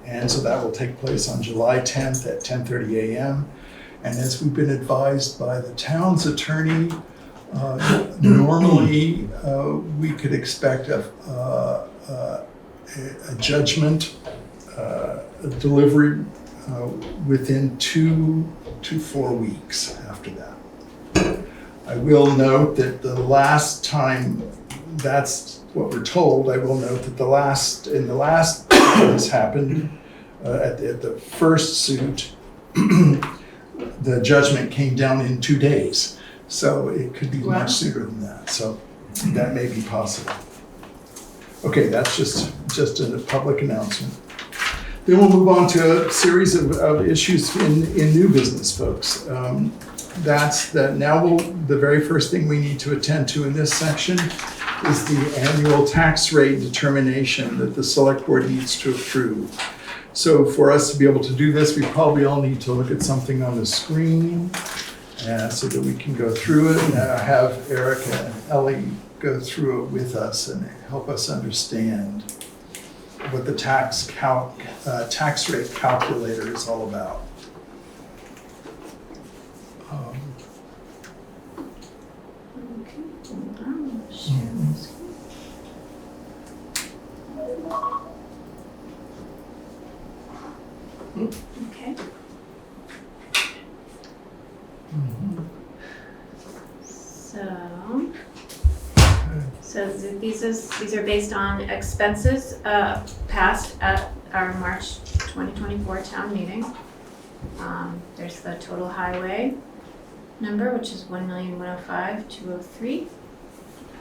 and so that will take place on July 10th at 10:30 a.m. And as we've been advised by the town's attorney, normally we could expect a judgment delivered within 2 to 4 weeks after that. I will note that the last time that's what we're told, I will note that in the last time this happened, at the first suit, the judgment came down in 2 days. So it could be much sooner than that. So that may be possible. Okay, that's just a public announcement. Then we'll move on to a series of issues in new business, folks. The very first thing we need to attend to in this section is the annual tax rate determination that the select board needs to approve. So for us to be able to do this, we probably all need to look at something on the screen so that we can go through it. And have Erica and Ellie go through it with us and help us understand what the tax rate calculator is all about. Okay. So these are based on expenses passed at our March 2024 town meeting. There's the total highway number, which is 1,105,203.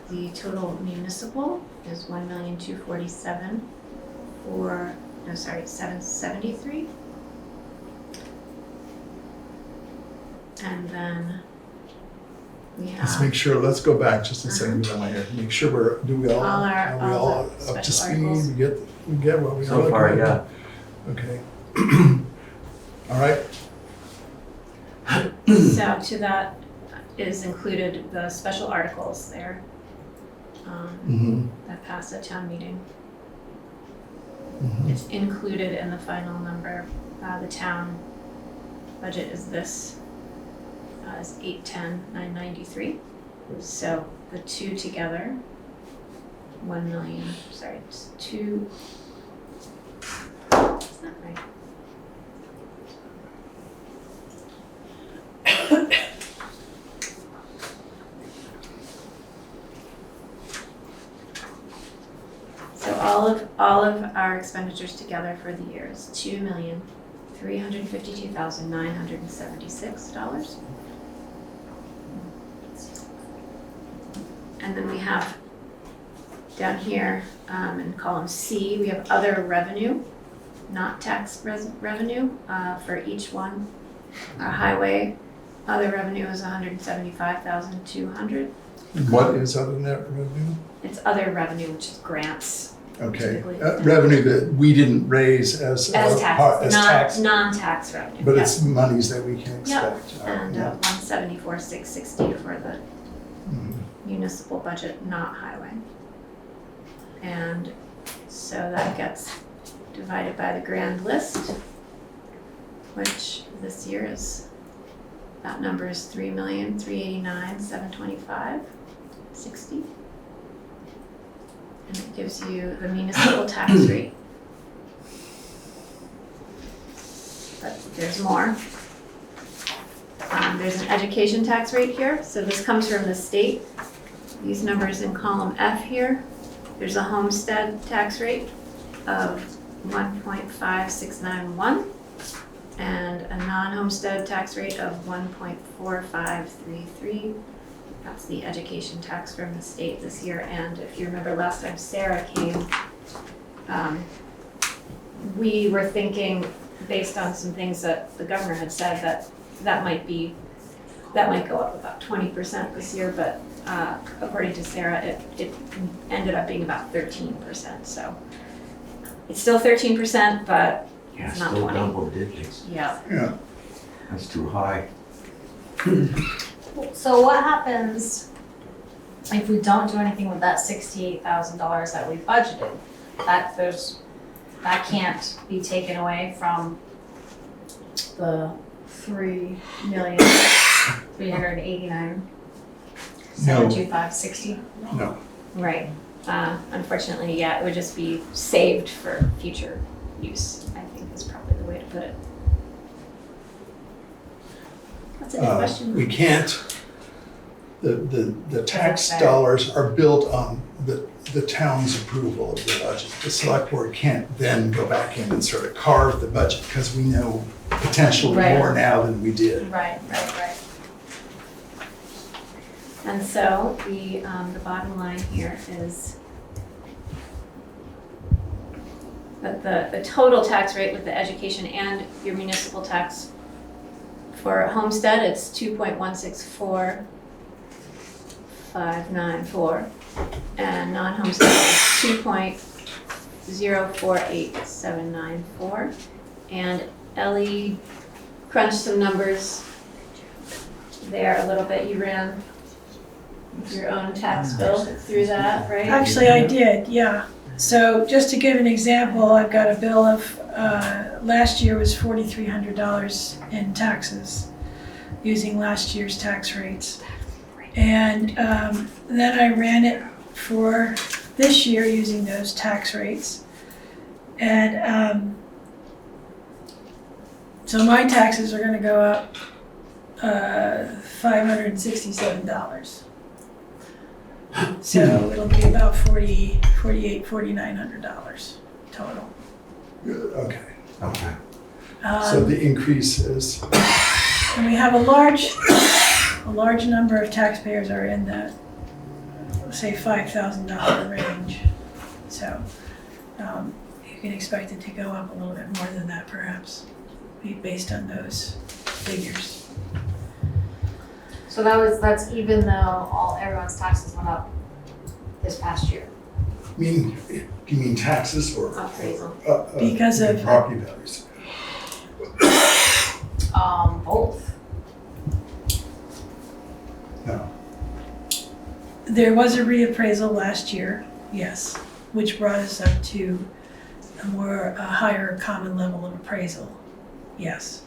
The total municipal is 773. And then we have. Let's go back just a second, make sure are we all up to speed? Articles. We get what we are So looking far, at? yeah. Okay. All right. So to that is included the special articles there that passed at town meeting. It's included in the final number. The town budget is this, is 810,993. So the two together, 1 million, sorry, it's two, that's not right. So all of our expenditures together for the year is $2,352,976. And then we have down here in column C, we have other revenue, not tax revenue for each one. Our highway other revenue is $175,200. What is other net revenue? It's other revenue, which is grants Okay, Typically. revenue that we didn't raise as As taxes, as tax, non-tax revenue. but Yep. it's monies that we can Yep. expect. And Yeah. 174,660 for the Mhm. municipal budget, not highway. And so that gets divided by the grand list, which this year is, that number is 3,389,725.60. And it gives you the municipal tax rate. But there's more. There's an education tax rate here, so this comes from the state. These numbers in column F here. There's a homestead tax rate of 1.5691 and a non-homestead tax rate of 1.4533. That's the education tax from the state this year. And if you remember last time Sarah came, we were thinking, based on some things that the governor had said, that might go up about 20% this year, but according to Sarah, it ended up being about 13%. So it's still 13%, but Yeah, it's not still 20. double digits. Yeah. Yeah, That's too high. So what happens if we don't do anything with that $68,000 that we budgeted? That can't be taken away from the 3,389,725.60. no. Right. Unfortunately, yeah, it would just be saved for future use, I think is probably the way to put it. That's a good question. We can't, the tax fair. dollars are built on the town's approval of the budget. The select board can't then go back in and sort of carve the budget because we know potentially Right. more now than we did. Right. And so the bottom line here is that the total tax rate with the education and your municipal tax for homestead, it's 2.164594, and non-homestead is 2.048794. And Ellie crunched some numbers there a little bit. You ran your own tax bill through that, right? Actually, I did, yeah. So just to give an example, I've got a bill of, last year was $4,300 in taxes, using last year's tax rates. And then I ran it for this year using those tax rates. And so my taxes are gonna go up $567. So it'll be about $4,900 total. Okay, Okay. so the increase is, And we have a large number of taxpayers are in the, say, $5,000 range. So you can expect it to go up a little bit more than that perhaps, based on those figures. So that's even though everyone's taxes went up this past year. do you mean taxes or? Appraisal. Because of- Property values. Both. No, There was a reappraisal last year, yes, which brought us up to a higher common level of appraisal, yes.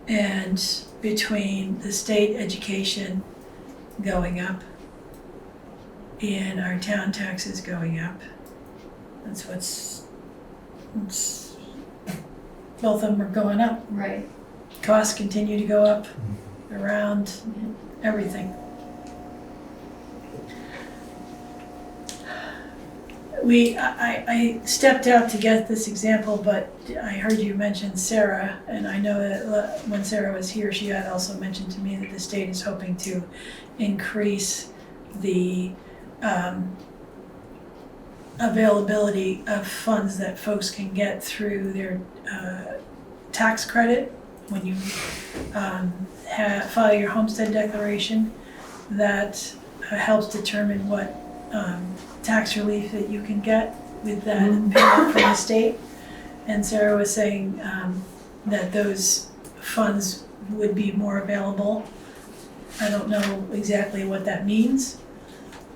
And between the state education going up and our town taxes going up, both of them are going up. Right. Costs continue to go up around everything. I stepped out to get this example, but I heard you mention Sarah, and I know that when Sarah was here, she had also mentioned to me that the state is hoping to increase the availability of funds that folks can get through their tax credit when you file your homestead declaration. That helps determine what tax relief that you can get with that payment from the state. And Sarah was saying that those funds would be more available. I don't know exactly what that means,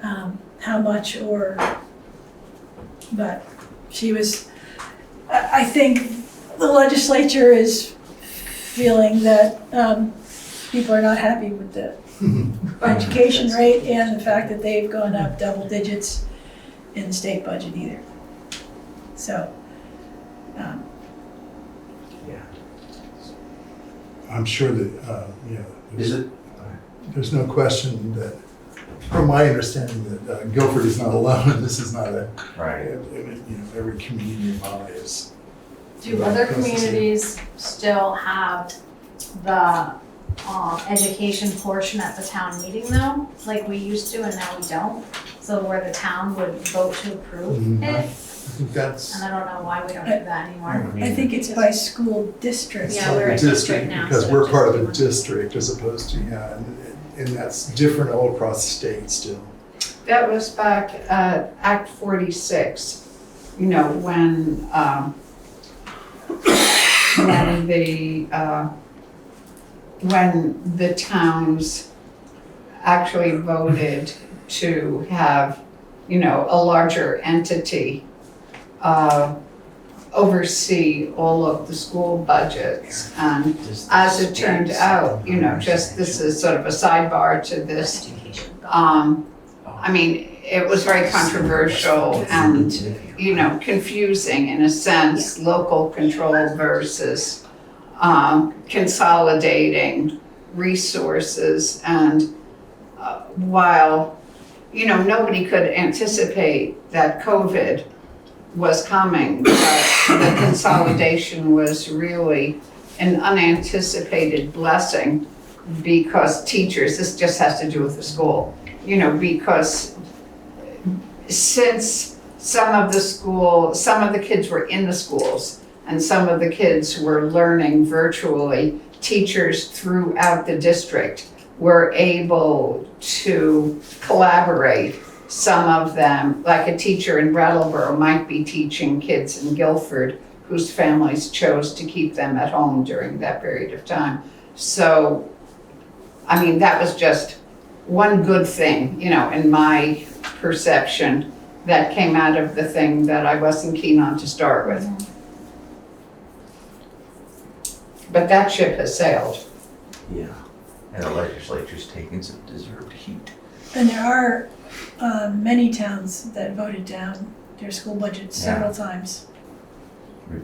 how much but she was, I think the legislature is feeling that people are not happy with the education rate and the fact that they've gone up double digits in the state budget either. So, I'm sure that, Is it? there's no question that, from my understanding, that Guilford is not alone. This is not a, Right. every community nearby is. Do other communities still have the education portion at the town meeting though? Like we used to and now we don't? So where the town would vote to approve I it? think that's. And I don't know why we don't do that anymore. I think it's by school district. Yeah, we're a district now, Because so we're just part of do the one. district as opposed to, and that's different all across the state still. That was back at Act 46, when the towns actually voted to have, a larger entity oversee all of the school budgets. And as it turned out, this is sort of a sidebar to this. It was very controversial and, confusing in a sense, local control versus consolidating resources. And while, nobody could anticipate that COVID was coming, but the consolidation was really an unanticipated blessing because teachers, this just has to do with the school, because since some of the kids were in the schools and some of the kids were learning virtually, teachers throughout the district were able to collaborate. Some of them, like a teacher in Brattleboro, might be teaching kids in Guilford whose families chose to keep them at home during that period of time. So, that was just one good thing, in my perception that came out of the thing that I wasn't keen on to start with. But that ship has sailed. Yeah. And the legislature's taking some deserved heat. And there are many towns that voted down their school budgets several times. You're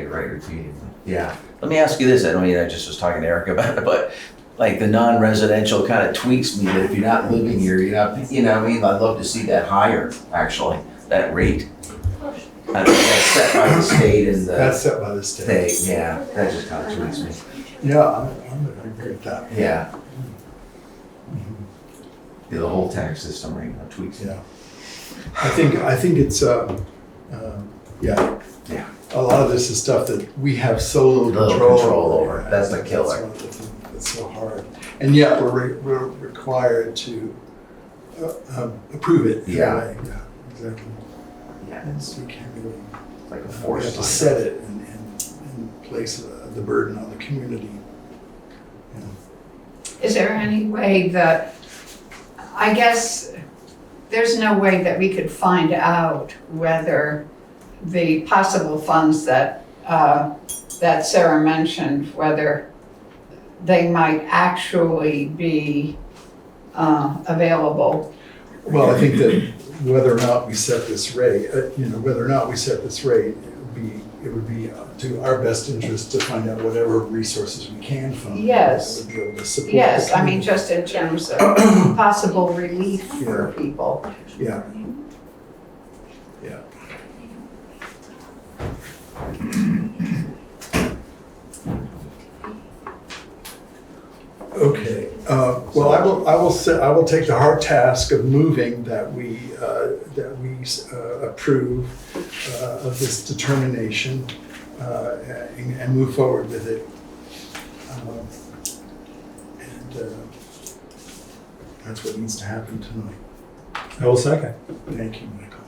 right, repeatedly. Yeah. Let me ask you this, I just was talking to Eric about it, but like the non-residential kind of tweaks me that if you're not living here, I'd love to see that higher, actually, that rate. I think that's set by the state and That's set by the state. yeah, that just kind of tweaks me. Yeah, I agree with that. Yeah. Yeah, the whole tax system right now tweaks me. Yeah. I think it's, Yeah. a lot of this is stuff that we have so little Little control control over. That's the killer. That's one of the things that's so hard. And yet we're required to approve it. in a Yeah. way. Yeah, exactly. Yeah, And it's so we can't really, like a we force. have to set it and place the burden on the community. Is there any way that, I guess, there's no way that we could find out whether the possible funds that Sarah mentioned, whether they might actually be available? Well, I think that whether or not we set this rate, it would be to our best interest to find out whatever resources we can fund. Yes. That would be able to support. Yes, the community. just in terms of possible relief for people. Yeah. Yeah. Okay, well, I will take the hard task of moving that we approve of this determination and move forward with it. And that's what needs to happen tonight. I will second. Thank you, Michael.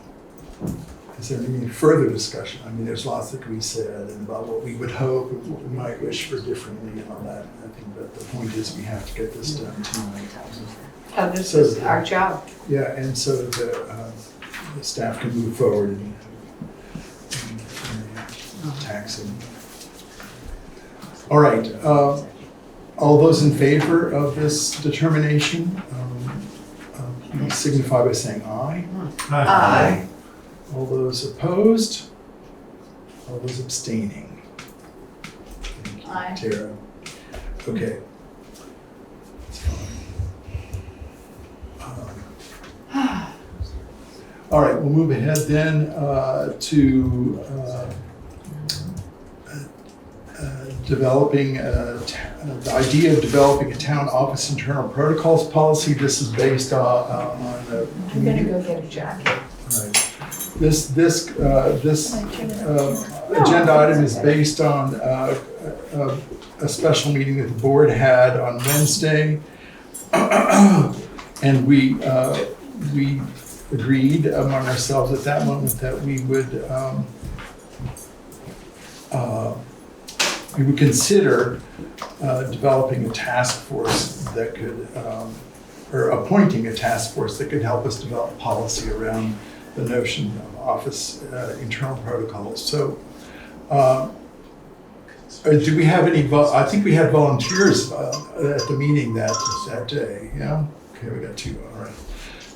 Is there any further discussion? I mean, there's lots that can be said and about what we would hope and what we might wish for differently and all that. I think that the point is we have to get this done tonight. Oh, this is our job. Yeah, and so the staff can move forward and taxing. All right, all those in favor of this determination, please signify by saying aye. Aye. All those opposed? All those abstaining? Thank you, Aye. Tara. Okay. That's fine. All right, we'll move ahead then to developing, the idea of developing a town office internal protocols policy. This is based on the. I'm gonna go get a jacket. Right. This agenda item is based on a special meeting that the board had on Wednesday. And we agreed among ourselves at that moment that we would consider developing a task force that could, or appointing a task force that could help us develop policy around the notion of office internal protocols. So, do we have any, I think we had volunteers at the meeting that day, yeah? Okay, we got 2, all right.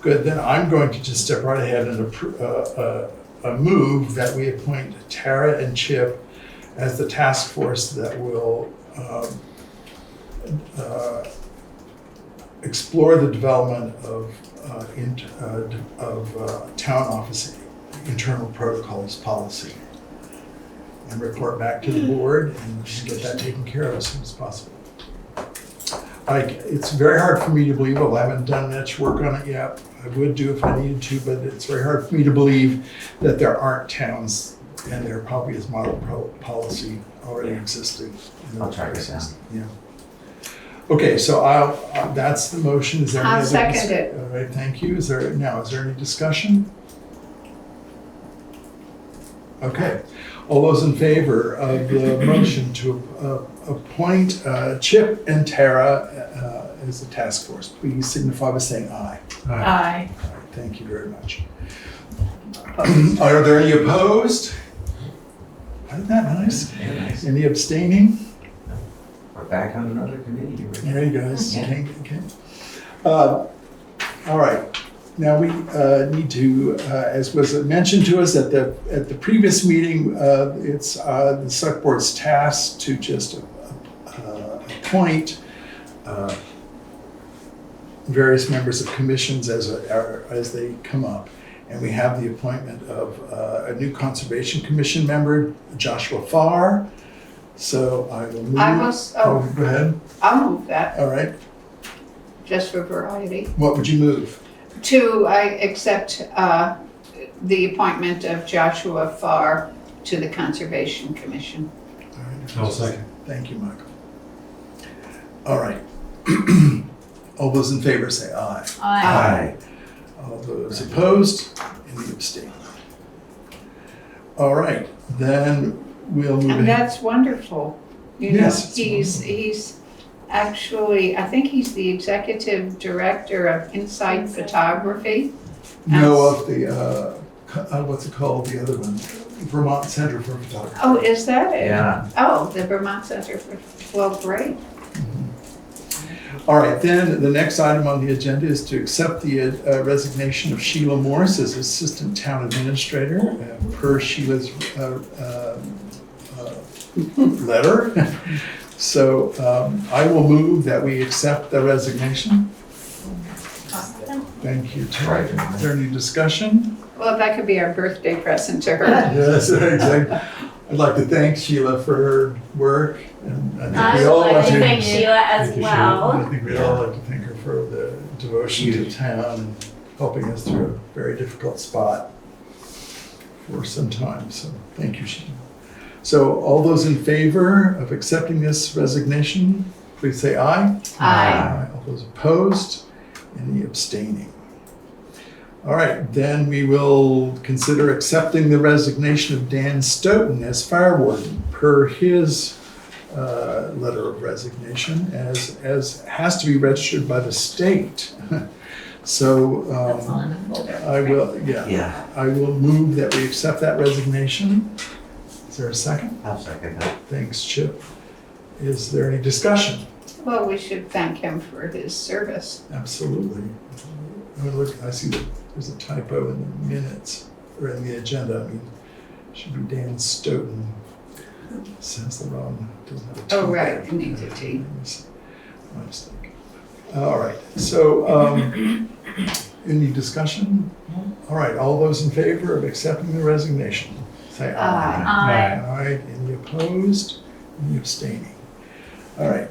Good, then I'm going to just step right ahead and move that we appoint Tara and Chip as the task force that will explore the development of town office internal protocols policy and report back to the board and get that taken care of as soon as possible. It's very hard for me to believe, well, I haven't done much work on it yet. I would do if I needed to, but it's very hard for me to believe that there aren't towns, and there probably is model policy already existing. I'll track it down. Yeah. Okay, so that's the motion. Is there any I'll other second it. All right, thank you. Is there any discussion? Okay. All those in favor of the motion to appoint Chip and Tara as the task force, please signify by saying aye. Aye. All right, thank you very much. Are there any opposed? Isn't that nice? Yeah, nice. Any abstaining? We're back on another committee. There you go. Yeah. Okay. All right. Now we need to, as was mentioned to us at the previous meeting, it's the select board's task to just appoint various members of commissions as they come up. And we have the appointment of a new Conservation Commission member, Joshua Farr. So I will move. Go ahead. I'll move that, All right. just for variety. What would you move? I accept the appointment of Joshua Farr to the Conservation Commission. All right. I'll second. Thank you, Michael. All right. All those in favor say aye. Aye. All those opposed, any abstain? All right, then we'll move And ahead. that's wonderful. You know, Yes, it's he's actually, I think he's the executive director of Insight Photography. No, of the, what's it called, the other one? Vermont Center for Photography. Oh, is that it? Yeah. Oh, the Vermont Center for, well, great. All right, then the next item on the agenda is to accept the resignation of Sheila Morse as Assistant Town Administrator per Sheila's letter. So I will move that we accept the resignation. Thank you, Terry. Is there any discussion? Well, that could be our birthday present to her. Yes, exactly. I'd like to thank Sheila for her work, and I think I we would all like want to to. thank Sheila as Thank you, well. Sheila. I think we'd all like to thank her for the devotion to town and helping us through a very difficult spot for some time. So thank you, Sheila. So all those in favor of accepting this resignation, please say aye. Aye. All those opposed, any abstaining? All right, then we will consider accepting the resignation of Dan Stoughton as fire warden per his letter of resignation, as has to be registered by the state. So That's all in the folder. I will, Yeah, I will move that we accept that resignation. Is there a second? I'll second that. Thanks, Chip. Is there any discussion? Well, we should thank him for his service. Absolutely. I'm gonna look, I see that there's a typo in the minutes, or in the agenda, I mean, should be Dan Stoughton. Says the wrong, doesn't have a T. Oh, right, there. it needs a T. My mistake. All right, so, any discussion? All right, all those in favor of accepting the resignation, say aye. Aye. Aye, any opposed, any abstaining? All right,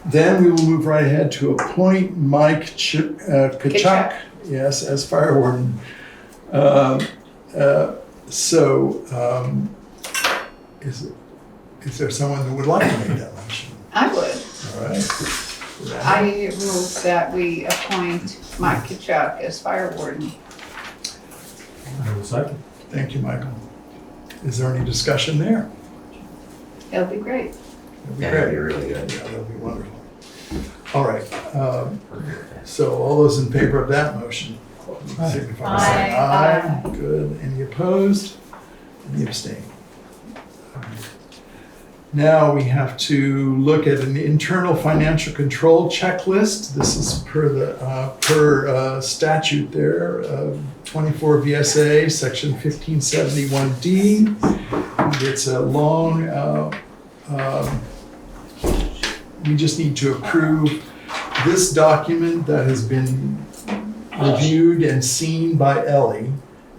then we will move right ahead to appoint Mike Tkaczyk, yes, as fire warden. Is there someone who would like to make that motion? I would. All right. I move that we appoint Mike Tkaczyk as fire warden. I will second. Thank you, Michael. Is there any discussion there? It'll be great. That'd be Yeah, that'd great. be really good. Yeah, that'd be wonderful. All right, so all those in favor of that motion, signify by saying Aye. aye. Good. Any opposed? Any abstaining? All right. Now we have to look at an internal financial control checklist. This is per the statute there, 24 VSA, section 1571D. It's a long, we just need to approve this document that has been reviewed and seen by Ellie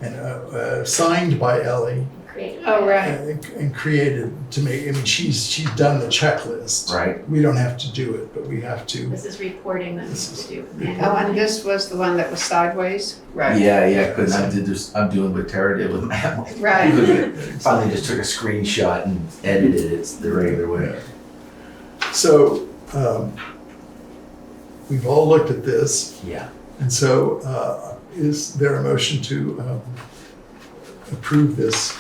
and signed by Ellie Great. Oh, right. and created to make, I mean, she's done the checklist. Right. We don't have to do it, but we have to. This is reporting that needs to do. Oh, and this was the one that was sideways? Right. Yeah, because I'm doing what Tara did with my Right. Finally just took a screenshot and edited it the regular way. So, we've all looked at this, Yeah. and so is there a motion to approve this?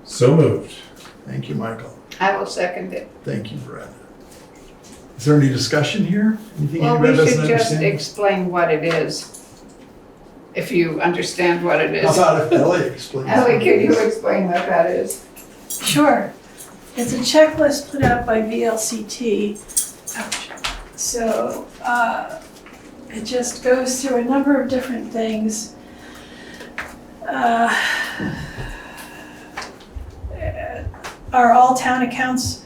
So moved. Thank you, Michael. I will second it. Thank you, Brenda. Is there any discussion here? Anything Well, anybody we doesn't should just understand? explain what it is. If you understand what it How is. about if Ellie explains? Ellie, could you explain what that is? Sure. It's a checklist put out by VLCT. Ouch. So it just goes through a number of different things. Are all town accounts,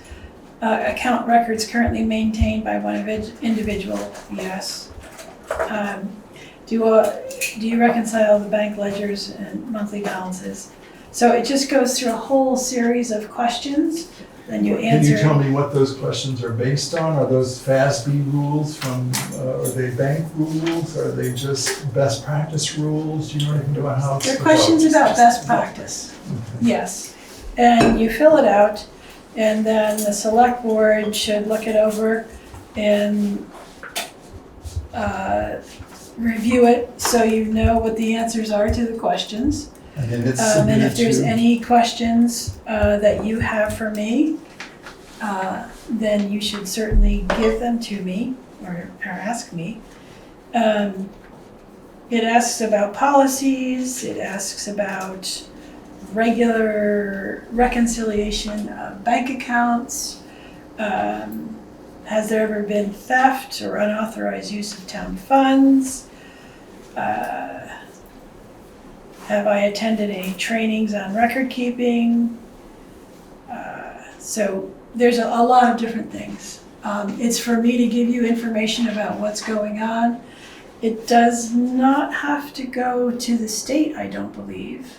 account records currently maintained by one individual? Yes. Do you reconcile the bank ledgers and monthly balances? So it just goes through a whole series of questions, then you Can answer. you tell me what those questions are based on? Are those FASB rules from, are they bank rules? Are they just best practice rules? Do you know anything about how it's They're developed? questions about best practice, yes. And you fill it out, and then the select board should look it over and review it so you know what the answers are to the questions. And then it's And submitted if there's to, any questions that you have for me, then you should certainly give them to me or ask me. It asks about policies, it asks about regular reconciliation of bank accounts. Has there ever been theft or unauthorized use of town funds? Have I attended any trainings on record keeping? So there's a lot of different things. It's for me to give you information about what's going on. It does not have to go to the state, I don't believe.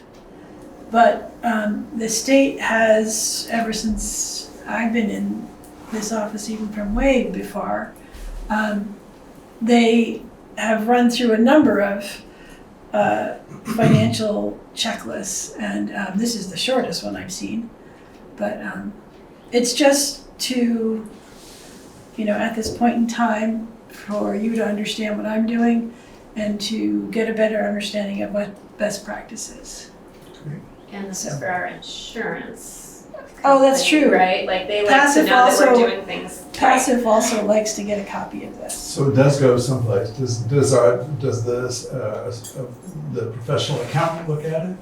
But the state has, ever since I've been in this office, even from way before, they have run through a number of financial checklists, and this is the shortest one I've seen. But it's just to, at this point in time, for you to understand what I'm doing and to get a better understanding of what best practice is. And this is for our insurance. Oh, that's company, true. Right, like they like to Passive know that we're also- doing things right. Passive also likes to get a copy of this. So it does go someplace. Does the professional accountant look at it?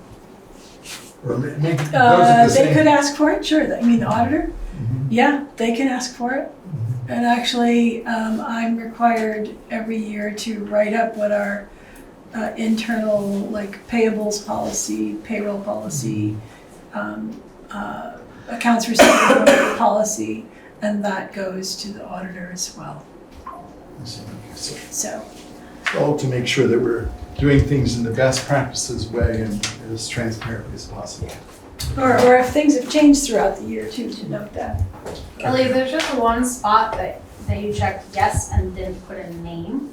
Or maybe those are the They same? could ask for it, sure, I mean, the auditor, Mhm. yeah, they can ask for it. Mhm. And actually, I'm required every year to write up what our internal, like payables policy, payroll policy, accounts receivable policy, and that goes to the auditor as well. I see. So, So, all to make sure that we're doing things in the best practices way and as transparently as possible. or if things have changed throughout the year too, to note that. Kelly, there's just one spot that you checked yes and didn't put a name.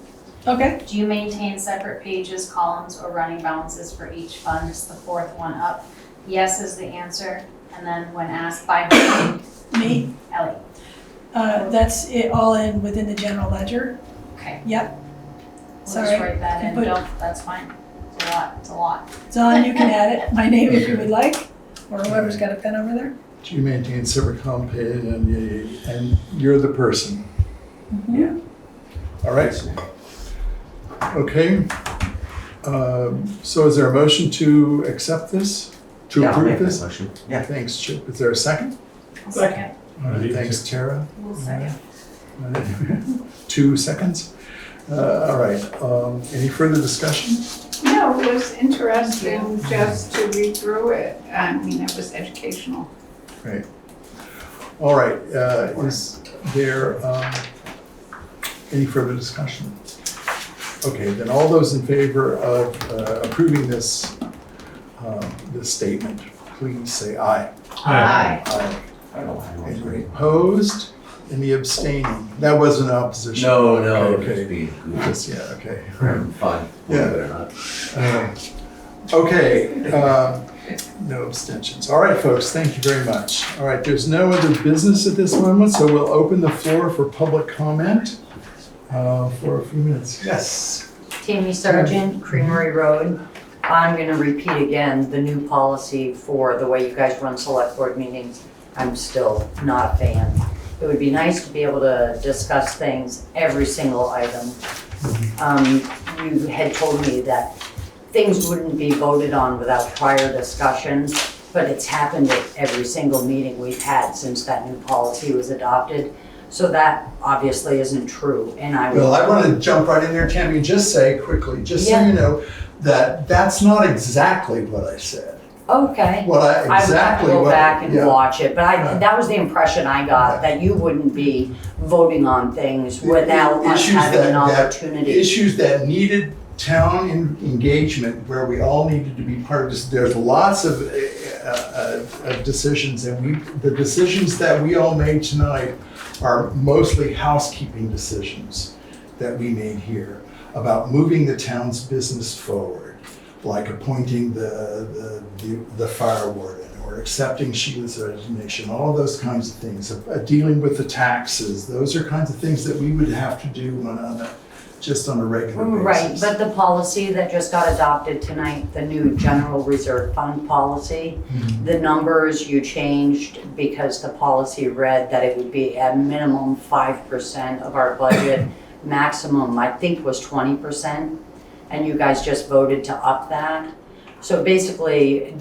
Okay, Do you maintain separate pages, columns, or running balances for each fund? It's the fourth one up. Yes is the answer, and then when asked by whom, me, Ellie. that's it all in within the general ledger, Okay, yep. we'll Sorry. just write that in. But- Don't, that's fine. It's a lot, it's a lot. John, you can add it, my name if you would like, or whoever's got a pen over there. Do you maintain separate column page and you're the person? Yeah. All right. Okay. So is there a motion to accept this? To Yeah, I'll approve make that this? motion. Yeah. Thanks, Chip. Is there a second? I'll second. All right, thanks, Tara. We'll second. 2 seconds. All right. Any further discussion? No, it was interesting just to read through it. I mean, it was educational. Great. All right. Is there any further discussion? Okay, then all those in favor of approving this statement, please say aye. Aye. Aye. I don't know why I wrote Any it. opposed? Any abstaining? That wasn't opposition. No, Okay, just okay. being Just, yeah, okay. fun, Yeah. believe it or not. Okay, no abstentions. All right, folks, thank you very much. All right, there's no other business at this moment, so we'll open the floor for public comment for a few minutes. Yes. Tammy Sargent, Creamery Road. I'm gonna repeat again, the new policy for the way you guys run select board meetings, I'm still not a fan. It would be nice to be able to discuss things, every single item. You had told me that things wouldn't be voted on without prior discussions, but it's happened at every single meeting we've had since that new policy was adopted. So that obviously isn't true, and I would. Well, I want to jump right in there, Tammy, and just say quickly, just so Yeah. you know, that that's not exactly what I said. Okay. What I I would have to exactly go what. back and yeah. watch it, but Right. that was the impression I got, that you wouldn't be voting on things without us Issues having an that- opportunity. Issues that needed town engagement, where we all needed to be part of this. There's lots of decisions, and the decisions that we all made tonight are mostly housekeeping decisions that we made here about moving the town's business forward, like appointing the fire warden or accepting Sheila's resignation, all of those kinds of things, dealing with the taxes. Those are kinds of things that we would have to do just on a regular basis. Right, but the policy that just got adopted tonight, the new general reserve fund policy, the numbers you changed because the policy read that it would be at minimum 5% of our budget, maximum I think was 20%, and you guys just voted to up that. So basically,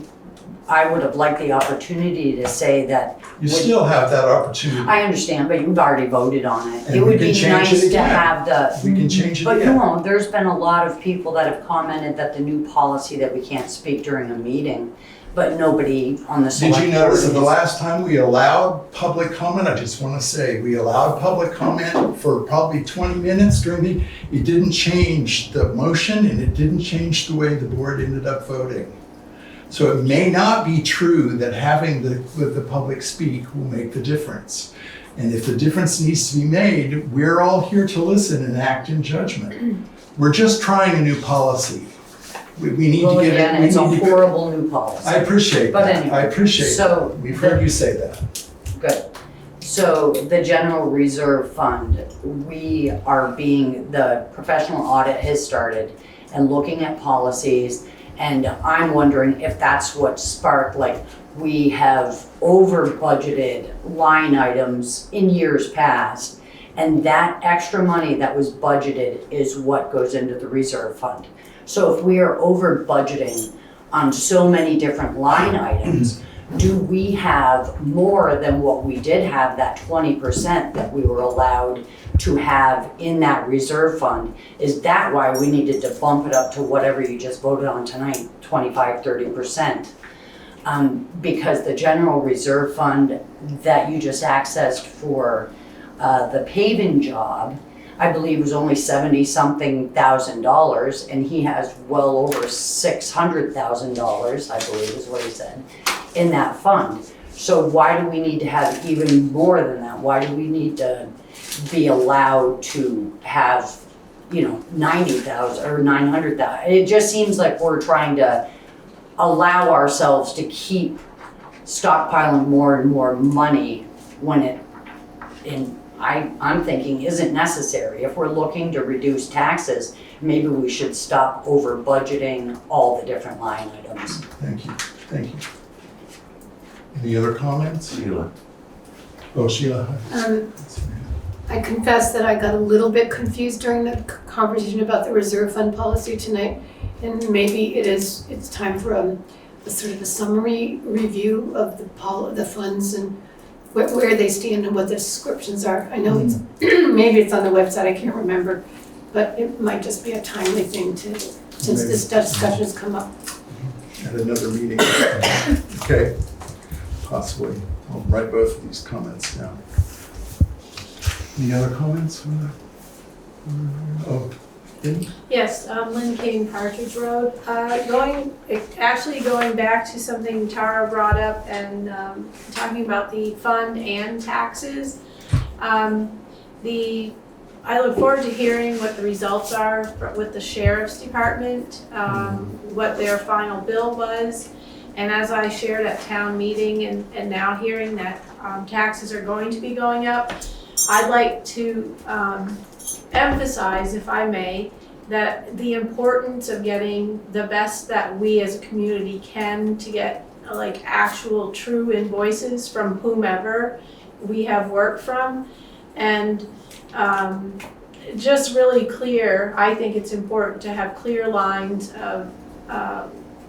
I would have liked the opportunity to say that. You still have that opportunity. I understand, but you've already voted on it. And It we would can be change nice it to again. have the. We can change it But you again. won't, there's been a lot of people that have commented that the new policy that we can't speak during a meeting, but nobody on the Did select board you notice that the is- last time we allowed public comment, I just want to say, we allowed public comment for probably 20 minutes it didn't change the motion and it didn't change the way the board ended up voting. So it may not be true that having the public speak will make the difference. And if the difference needs to be made, we're all here to listen and act in judgment. We're just trying a new policy. We need Well, to get again, it. it's a horrible new I policy. appreciate But that. anyway, I appreciate so that. We've heard you say that. Good. So the general reserve fund, the professional audit has started and looking at policies. And I'm wondering if that's what sparked, like, we have over budgeted line items in years past. And that extra money that was budgeted is what goes into the reserve fund. So if we are over budgeting on so many different line items, do we have more than what we did have, that 20% that we were allowed to have in that reserve fund? Is that why we needed to bump it up to whatever you just voted on tonight, 25, 30%? Because the general reserve fund that you just accessed for the paving job, I believe was only $70-something thousand, and he has well over $600,000, I believe is what he said, in that fund. So why do we need to have even more than that? Why do we need to be allowed to have, 90,000 or 900,000? It just seems like we're trying to allow ourselves to keep stockpiling more and more money when I'm thinking isn't necessary. If we're looking to reduce taxes, maybe we should stop over budgeting all the different line items. Thank you. Any other comments? Sheila. Oh, Sheila. I confess that I got a little bit confused during the conversation about the reserve fund policy tonight, and maybe it's time for a sort of a summary review of the funds and where they stand and what the descriptions are. I know it's maybe it's on the website, I can't remember, but it might just be a timely thing since this discussion has come up. At another meeting. Okay, possibly. I'll write both of these comments down. Any other comments? Oh, Vinnie? Yes, Lynn King, Partridge Road. Going back to something Tara brought up and talking about the fund and taxes. I look forward to hearing what the results are with the sheriff's department, what their final bill was. And as I shared at town meeting and now hearing that taxes are going to be going up, I'd like to emphasize, if I may, that the importance of getting the best that we as a community can to get like actual true invoices from whomever we have work from, and just really clear. I think it's important to have clear lines of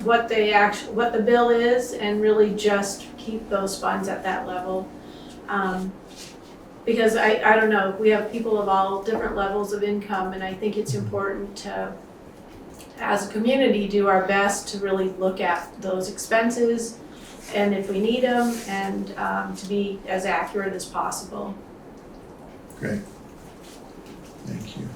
what the bill is, and really just keep those funds at that level. Because I don't know, we have people of all different levels of income, and I think it's important to, as a community, do our best to really look at those expenses and if we need them, and to be as accurate as possible. Great. Thank you.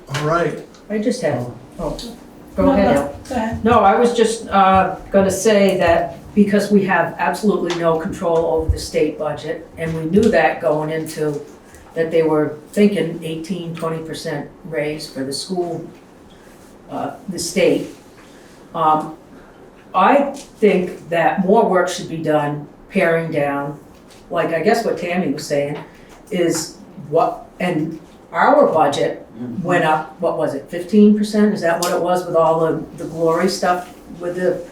All right. I just have, go ahead, Al. Go ahead. No, I was just gonna say that because we have absolutely no control over the state budget, and we knew that going into, that they were thinking 18-20% raise for the school, the state. I think that more work should be done paring down, like I guess what Tammy was saying, is and our budget went up, what was it, 15%? Is that what it was with all the glory stuff, with the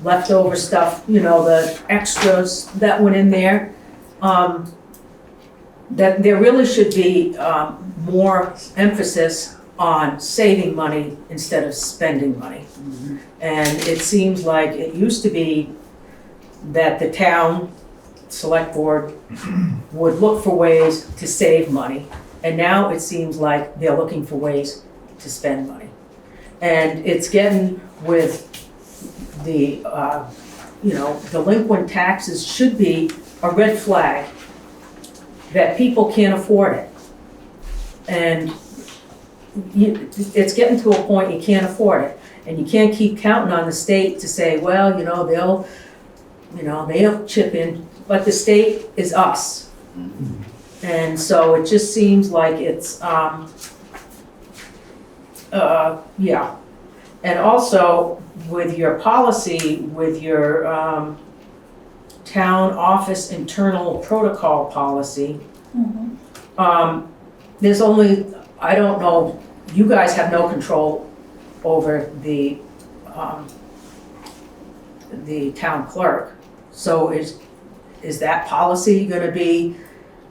leftover stuff, the extras that went in there? That there really should be more emphasis on saving money instead of spending money. Mm-hmm. And it seems like it used to be that the town select board would look for ways to save money. And now it seems like they're looking for ways to spend money. And it's getting with the, delinquent taxes should be a red flag that people can't afford it. And it's getting to a point you can't afford it. And you can't keep counting on the state to say, well, they'll chip in, but the state is us. And so it just seems like it's, And also with your policy, with your town office internal protocol policy, there's only, I don't know, you guys have no control over the town clerk. So is that policy gonna be,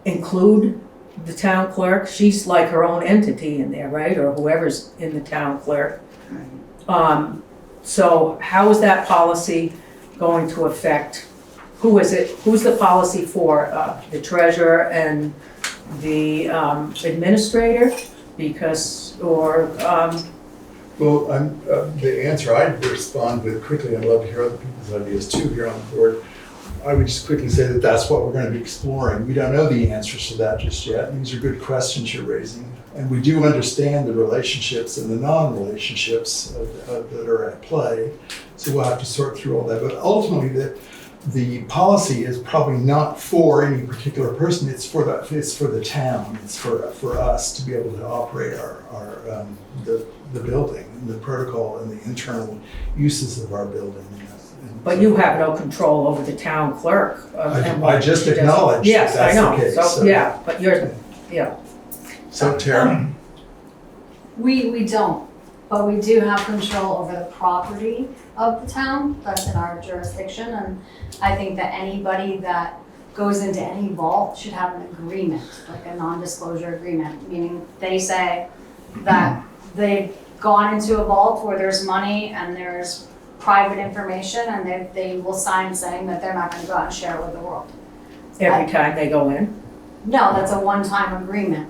include the town clerk? She's like her own entity in there, right? Or whoever's in the town clerk. So how is that policy going to affect, who's the policy for? The treasurer and the administrator? Because, or, Well, the answer I'd respond with quickly, I'd love to hear other people's ideas too here on the board. I would just quickly say that that's what we're going to be exploring. We don't know the answers to that just yet. These are good questions you're raising. And we do understand the relationships and the non-relationships that are at play. So we'll have to sort through all that. But ultimately, the policy is probably not for any particular person. It's for the town. It's for us to be able to operate the building, and the protocol, and the internal uses of our building. but you have no control over the town clerk. I just she does. acknowledged Yes, that I that's know. the case. So, yeah, but you're, yeah. So Tara? We don't, but we do have control over the property of the town that's in our jurisdiction, and I think that anybody that goes into any vault should have an agreement, like a non-disclosure agreement, meaning they say that they've gone into a vault where there's money and there's private information, and they will sign saying that they're not gonna go out and share it with the world. Every time they go in? No, that's a one-time agreement.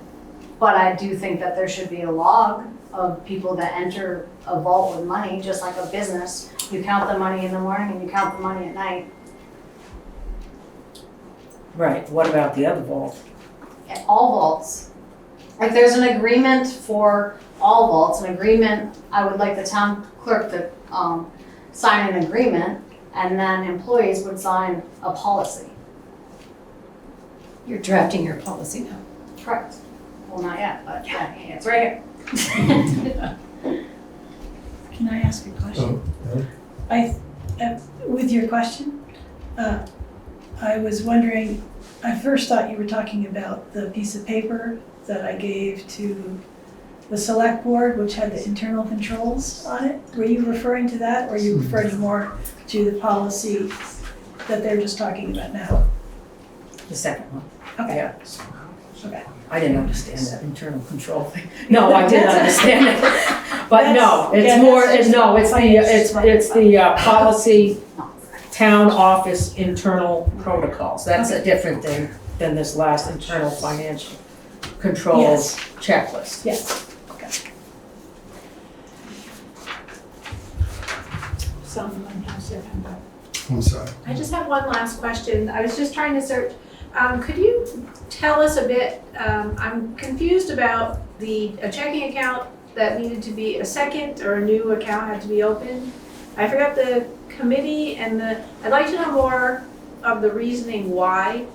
But I do think that there should be a log of people that enter a vault with money, just like a business. You count the money in the morning and you count the money at night. Right, what about the other vault? At all vaults. Like there's an agreement for all vaults, an agreement, I would like the town clerk to sign an agreement, and then employees would sign a policy. You're drafting your policy now. Correct. Well, not yet, but yeah, it's right here. Can I ask a question? Oh, With your question, I was wondering, I first thought you were talking about the piece of paper that I gave to the select board, which had the internal controls on it. Were you referring to that, or are you referring more to the policy that they're just talking about now? The second one. Okay. Yeah. Okay. I didn't understand that internal control thing. No, I didn't understand it. But no, it's yeah, more, that's it's the policy, town office internal protocols. That's a different thing than this last internal financial controls checklist. Yes. Someone has their hand up. I'm sorry. I just have one last question. I was just trying to search, could you tell us a bit, I'm confused about a checking account that needed to be a second or a new account had to be opened. I forgot the committee and I'd like to know more of the reasoning why,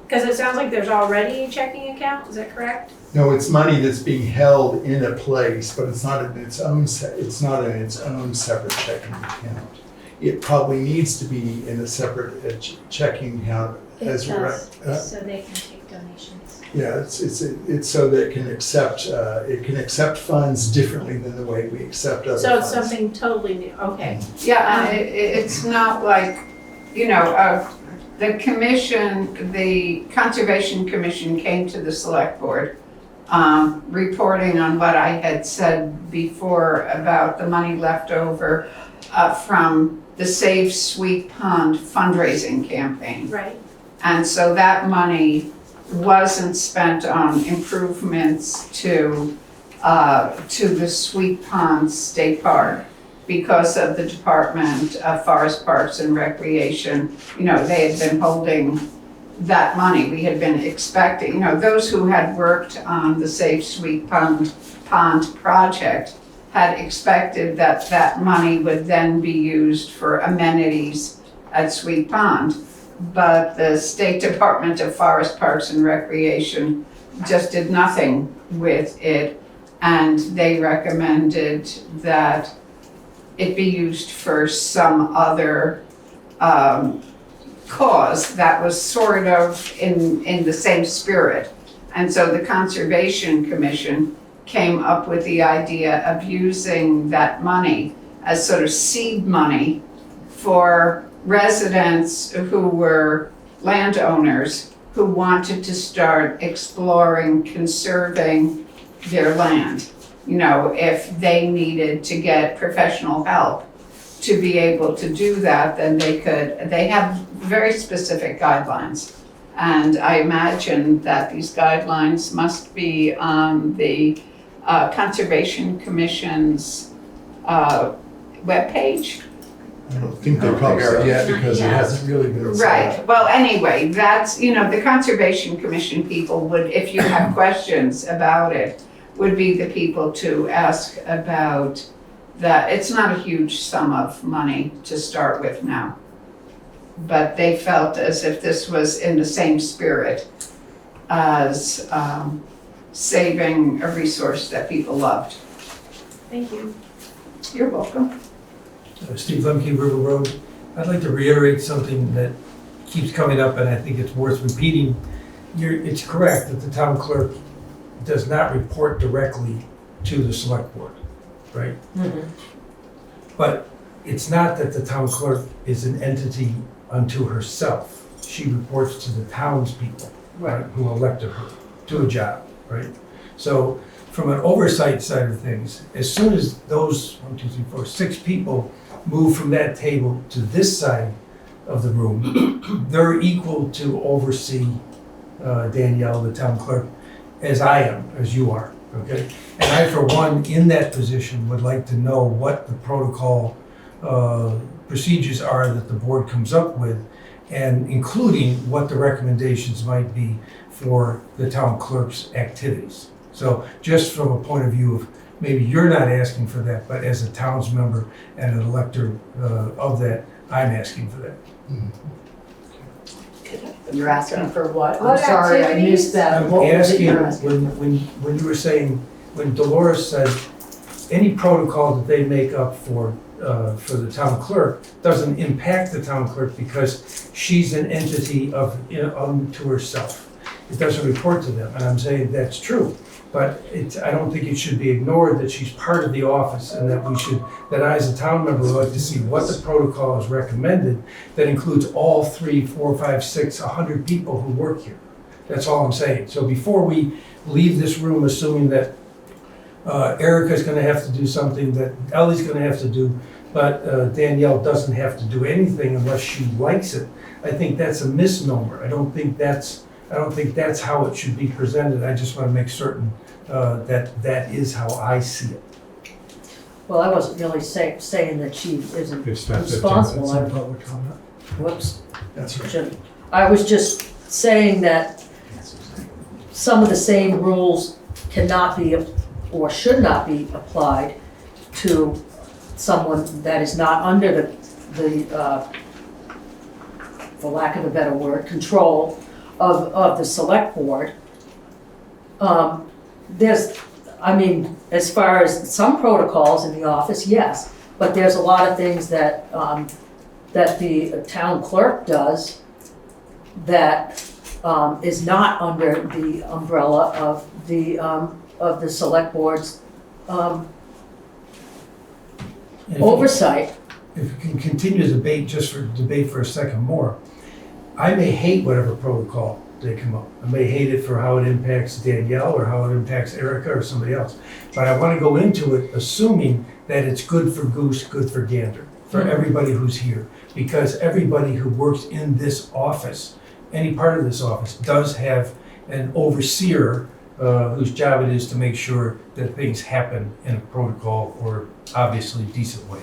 because it sounds like there's already a checking account, is that correct? No, it's money that's being held in a place, but it's not in its own separate checking account. It probably needs to be in a separate checking account as well. So they can take donations. Yeah, it's so that it can accept funds differently than the way we accept other funds. So it's something totally new, okay. Yeah, it's not like, the commission, the Conservation Commission came to the select board, reporting on what I had said before about the money left over from the Save Sweet Pond fundraising campaign. Right. And so that money wasn't spent on improvements to the Sweet Pond State Park because of the Department of Forest Parks and Recreation. They had been holding that money. We had been expecting, those who had worked on the Save Sweet Pond project had expected that money would then be used for amenities at Sweet Pond. But the State Department of Forest Parks and Recreation just did nothing with it, and they recommended that it be used for some other cause that was sort of in the same spirit. And so the Conservation Commission came up with the idea of using that money as sort of seed money for residents who were landowners who wanted to start exploring, conserving their land. You know, if they needed to get professional help to be able to do that, then they could. They have very specific guidelines. And I imagine that these guidelines must be on the Conservation Commission's webpage. I don't think they probably are yet because it hasn't really been set Right, up. well, anyway, that's, you know, the Conservation Commission people would, if you have questions about it, would be the people to ask about that. It's not a huge sum of money to start with now. But they felt as if this was in the same spirit as saving a resource that people loved. Thank you. You're welcome. Steve Lemke, River Road. I'd like to reiterate something that keeps coming up, and I think it's worth repeating. It's correct that the town clerk does not report directly to the select board, right? But it's not that the town clerk is an entity unto herself. She reports to the townspeople, right, who elected her to a job, right? So from an oversight side of things, as soon as those 6 people move from that table to this side of the room, they're equal to oversee Danielle, the town clerk, as I am, as you are, okay? And I, for one, in that position, would like to know what the protocol procedures are that the board comes up with, and including what the recommendations might be for the town clerk's activities. So just from a point of view of, maybe you're not asking for that, but as a towns member and an elector of that, I'm asking for that. You're asking for what? I'm What sorry, I activities? missed that. I'm What was it asking, you're asking? when you were saying, when Dolores said, any protocol that they make up for the town clerk doesn't impact the town clerk because she's an entity unto herself. It doesn't report to them, and I'm saying that's true. But I don't think it should be ignored that she's part of the office, and that I as a town member would like to see what the protocol is recommended that includes all 3, 4, 5, 6, 100 people who work here. That's all I'm saying. So before we leave this room assuming that Erica's gonna have to do something, that Ellie's gonna have to do, but Danielle doesn't have to do anything unless she likes it, I think that's a misnomer. I don't think that's how it should be presented. I just want to make certain that is how I see it. Well, I wasn't really saying that she isn't We've spent 15 responsible. minutes in public comment. Whoops. That's right. I was just saying that some of the same rules cannot be or should not be applied to someone that is not under the for lack of a better word, control of the select board. As far as some protocols in the office, yes, but there's a lot of things that the town clerk does that is not under the umbrella of the select board's oversight. If you can continue the debate for a second more, I may hate whatever protocol they come up. I may hate it for how it impacts Danielle or how it impacts Erica or somebody else. But I want to go into it assuming that it's good for goose, good for gander, for everybody who's here. Because everybody who works in this office, any part of this office, does have an overseer whose job it is to make sure that things happen in a protocol or obviously decent way.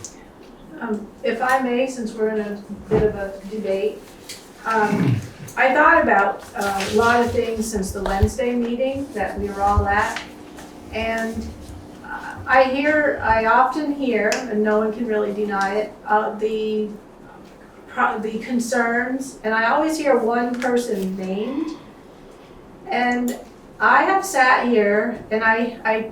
If I may, since we're in a bit of a debate, I thought about a lot of things since the Wednesday meeting that we were all at. And I often hear, and no one can really deny it, the concerns, and I always hear one person named. And I have sat here and I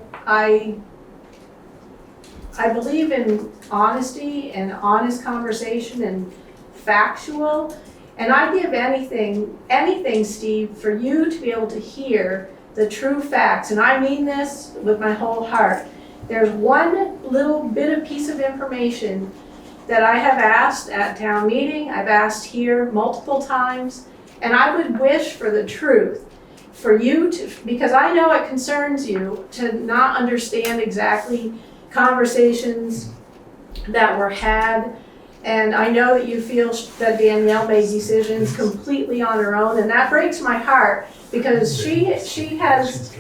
I believe in honesty and honest conversation and factual. And I'd give anything, Steve, for you to be able to hear the true facts. And I mean this with my whole heart. There's one little bit of piece of information that I have asked at town meeting, I've asked here multiple times, and I would wish for the truth, for you to, because I know it concerns you to not understand exactly conversations that were had. And I know that you feel that Danielle made decisions completely on her own, and that breaks my heart because she has,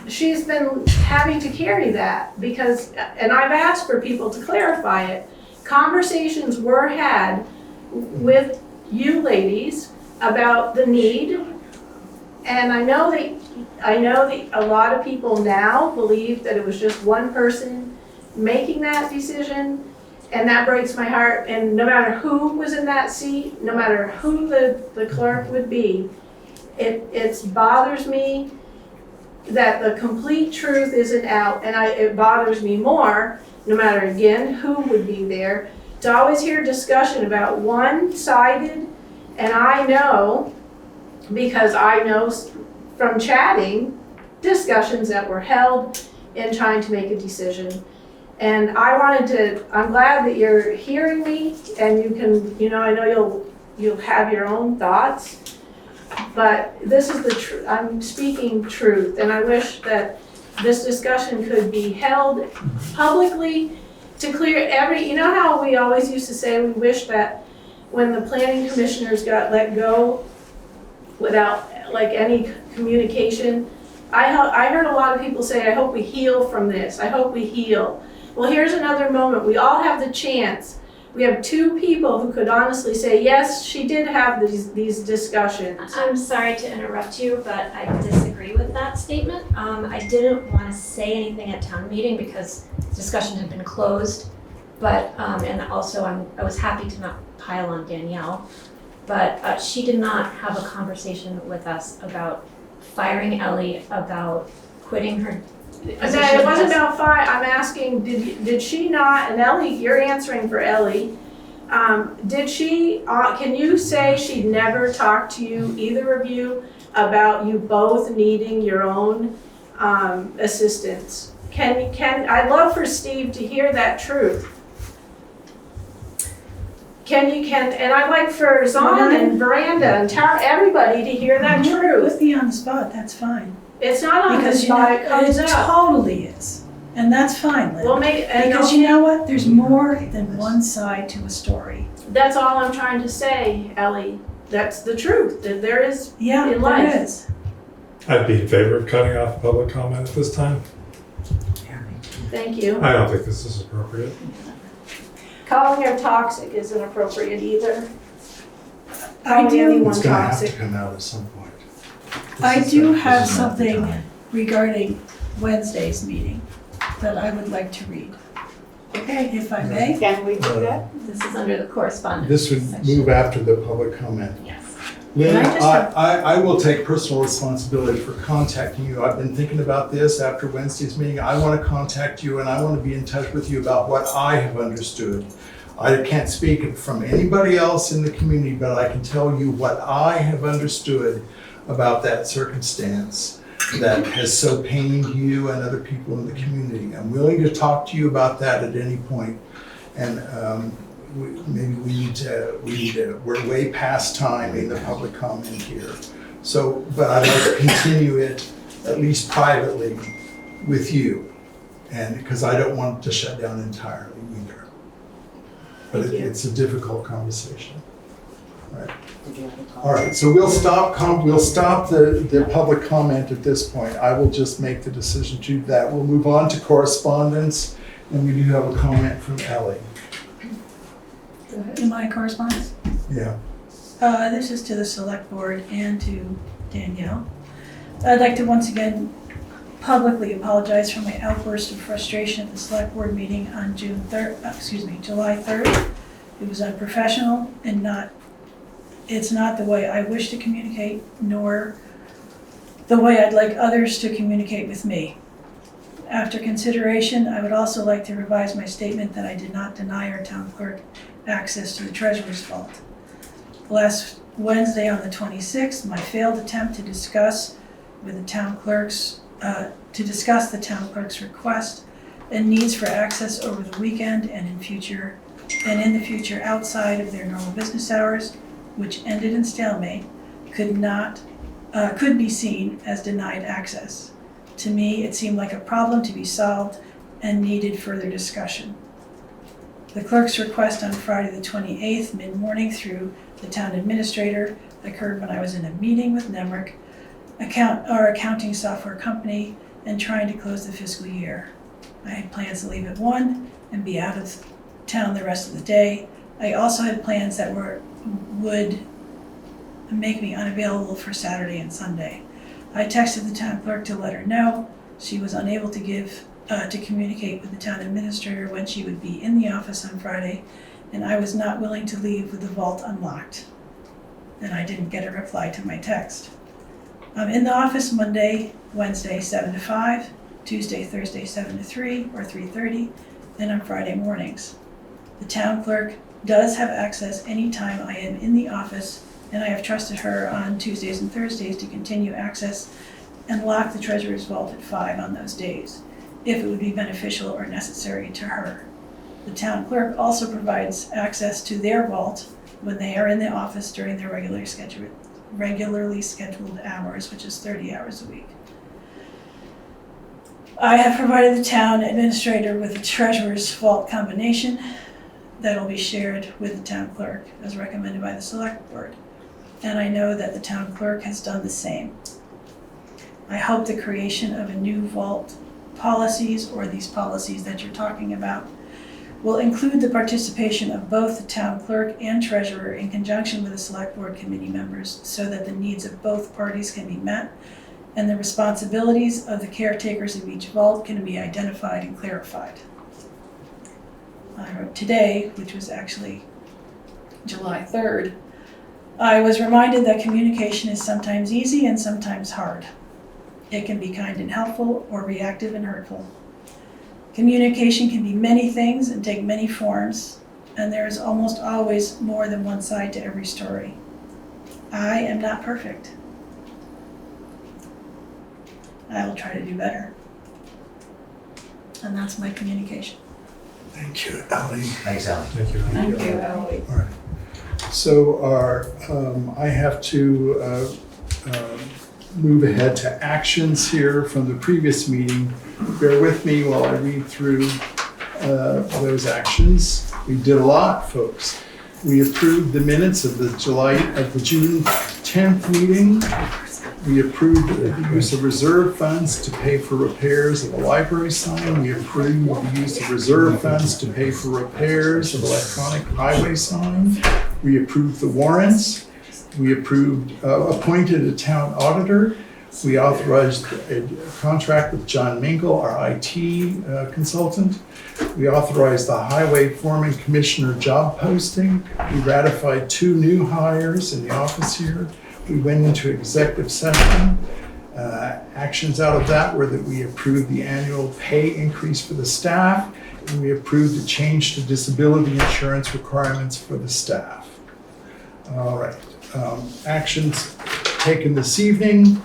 she's been having to carry that because, and I've asked for people to clarify it. Conversations were had with you ladies about the need, and I know that a lot of people now believe that it was just one person making that decision. And that breaks my heart, and no matter who was in that seat, no matter who the clerk would be, it bothers me that the complete truth isn't out, and it bothers me more, no matter again who would be there, to always hear discussion about one-sided, and I know, because I know from chatting, discussions that were held in trying to make a decision. And I'm glad that you're hearing me, and you can, I know you'll have your own thoughts, but this is the truth. I'm speaking truth, and I wish that this discussion could be held publicly to clear you know how we always used to say we wish that when the planning commissioners got let go without like any communication, I heard a lot of people say, I hope we heal from this, I hope we heal. Well, here's another moment. We all have the chance. We have two people who could honestly say, yes, she did have these discussions. I'm sorry to interrupt you, but I disagree with that statement. I didn't want to say anything at town meeting because the discussion had been closed. But, and also I was happy to not pile on Danielle, but she did not have a conversation with us about firing Ellie, about quitting her. It wasn't about fire. I'm asking, did she not, and Ellie, you're answering for Ellie, did she, can you say she never talked to you, either of you, about you both needing your own assistance? I'd love for Steve to hear that truth. And I'd like for Zon and Veranda and everybody to hear that truth. Put me on the spot, that's fine. It's not on the spot, it comes It up. totally is. And that's fine, Lynn. Well, Because you know what? There's more than one side to a story. That's all I'm trying to say, Ellie. That's the truth, that there is Yeah, in life. there is. I'd be in favor of cutting off public comment at this time. Thank you. I don't think this is appropriate. Calling her toxic isn't appropriate either. I Calling do, anyone It's gonna have toxic. to come out at some point. I This do is have not the something time. regarding Wednesday's meeting that I would like to read. Okay, if I may. Can we do that? This is under the correspondence. This would section. move after the public comment. Yes. Lynn, Can I just I will take personal responsibility for contacting you. I've been thinking about this after Wednesday's meeting. I want to contact you and I want to be in touch with you about what I have understood. I can't speak from anybody else in the community, but I can tell you what I have understood about that circumstance that has so pained you and other people in the community. I'm willing to talk to you about that at any point. And we're way past time in the public comment here. So, but I'd like to continue it, at least privately, with you. And because I don't want it to shut down entirely either. But it's a difficult conversation. Right. All right, so we'll stop the public comment at this point. I will just make the decision to do that. We'll move on to correspondence, and we do have a comment from Ellie. In my correspondence? Yeah. This is to the select board and to Danielle. I'd like to once again publicly apologize for my outburst of frustration at the select board meeting on July 3rd. It was unprofessional and it's not the way I wish to communicate, nor the way I'd like others to communicate with me. After consideration, I would also like to revise my statement that I did not deny our town clerk access to the treasurer's vault. Last Wednesday on the 26th, my failed attempt to discuss with the town clerk's the town clerk's request and needs for access over the weekend and in the future outside of their normal business hours, which ended in stalemate, could be seen as denied access. To me, it seemed like a problem to be solved and needed further discussion. The clerk's request on Friday the 28th, mid-morning, through the town administrator occurred when I was in a meeting with Nemrick, our accounting software company, and trying to close the fiscal year. I had plans to leave at 1 and be out of town the rest of the day. I also had plans that would make me unavailable for Saturday and Sunday. I texted the town clerk to let her know. She was unable to communicate with the town administrator when she would be in the office on Friday, and I was not willing to leave with the vault unlocked. And I didn't get a reply to my text. I'm in the office Monday, Wednesday, 7 to 5, Tuesday, Thursday, 7 to 3 or 3:30, and on Friday mornings. The town clerk does have access anytime I am in the office, and I have trusted her on Tuesdays and Thursdays to continue access and lock the treasurer's vault at 5 on those days, if it would be beneficial or necessary to her. The town clerk also provides access to their vault when they are in the office during their regularly scheduled hours, which is 30 hours a week. I have provided the town administrator with the treasurer's vault combination that will be shared with the town clerk as recommended by the select board. And I know that the town clerk has done the same. I hope the creation of a new vault policies, or these policies that you're talking about, will include the participation of both the town clerk and treasurer in conjunction with the select board committee members so that the needs of both parties can be met and the responsibilities of the caretakers of each vault can be identified and clarified. I wrote today, which was actually July 3rd, I was reminded that communication is sometimes easy and sometimes hard. It can be kind and helpful or reactive and hurtful. Communication can be many things and take many forms, and there is almost always more than one side to every story. I am not perfect. I will try to do better. And that's my communication. Thank you, Ally. Thanks, Ally. Thank you. Thank you, Ellie. All right. So I have to move ahead to actions here from the previous meeting. Bear with me while I read through those actions. We did a lot, folks. We approved the minutes of the June 10th meeting. We approved the use of reserve funds to pay for repairs of the library sign. We approved the use of reserve funds to pay for repairs of electronic highway sign. We approved the warrants. We appointed a town auditor. We authorized a contract with John Mingle, our IT consultant. We authorized the highway foreman commissioner job posting. We ratified 2 new hires in the office here. We went into executive session. Actions out of that were that we approved the annual pay increase for the staff, and we approved a change to disability insurance requirements for the staff. All right, actions taken this evening.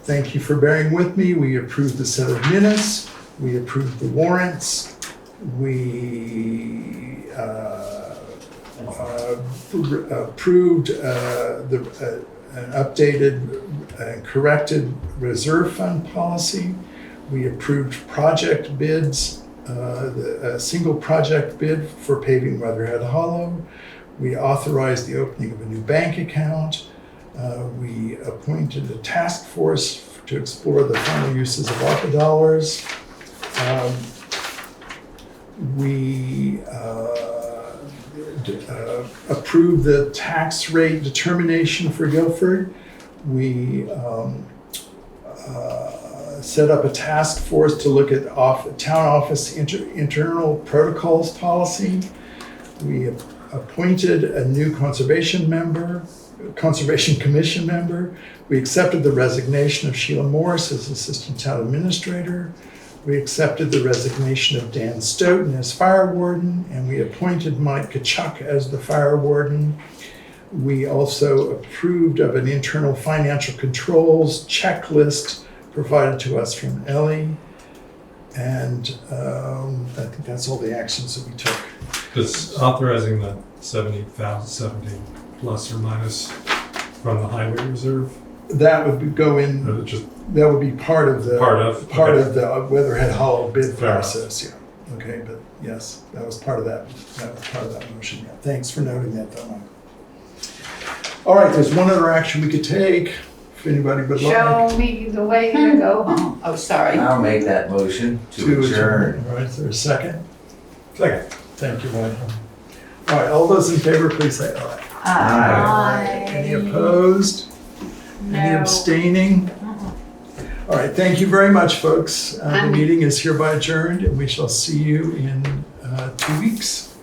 Thank you for bearing with me. We approved the set of minutes. We approved the warrants. We approved an updated and corrected reserve fund policy. We approved project bids, a single project bid for paving Weatherhead Hollow. We authorized the opening of a new bank account. We appointed a task force to explore the final uses of ARPA dollars. We approved the tax rate determination for Guilford. We set up a task force to look at town office internal protocols policy. We appointed a new conservation commission member. We accepted the resignation of Sheila Morse as assistant town administrator. We accepted the resignation of Dan Stoughton as fire warden, and we appointed Mike Tkaczyk as the fire warden. We also approved of an internal financial controls checklist provided to us from Ellie. And I think that's all the actions that we took. Does authorizing the 70 plus or minus from the highway reserve? That would go in, Or just that would be part of the okay. of the Weatherhead Hollow bid Fair process, yeah. Okay, but yes, that was part of that. That was part of that motion, yeah. Thanks for noting that, Donna. All right, there's one other action we could take, if anybody would like. Show me the way to go home. Oh, sorry. I'll make that motion to adjourn. All right, is there a second? second. Thank you, Michael. All right, all those in favor, please say aye. Aye. Any opposed? Any No. abstaining? All right, thank you very much, folks. The meeting is hereby adjourned, and we shall see you in 2 weeks.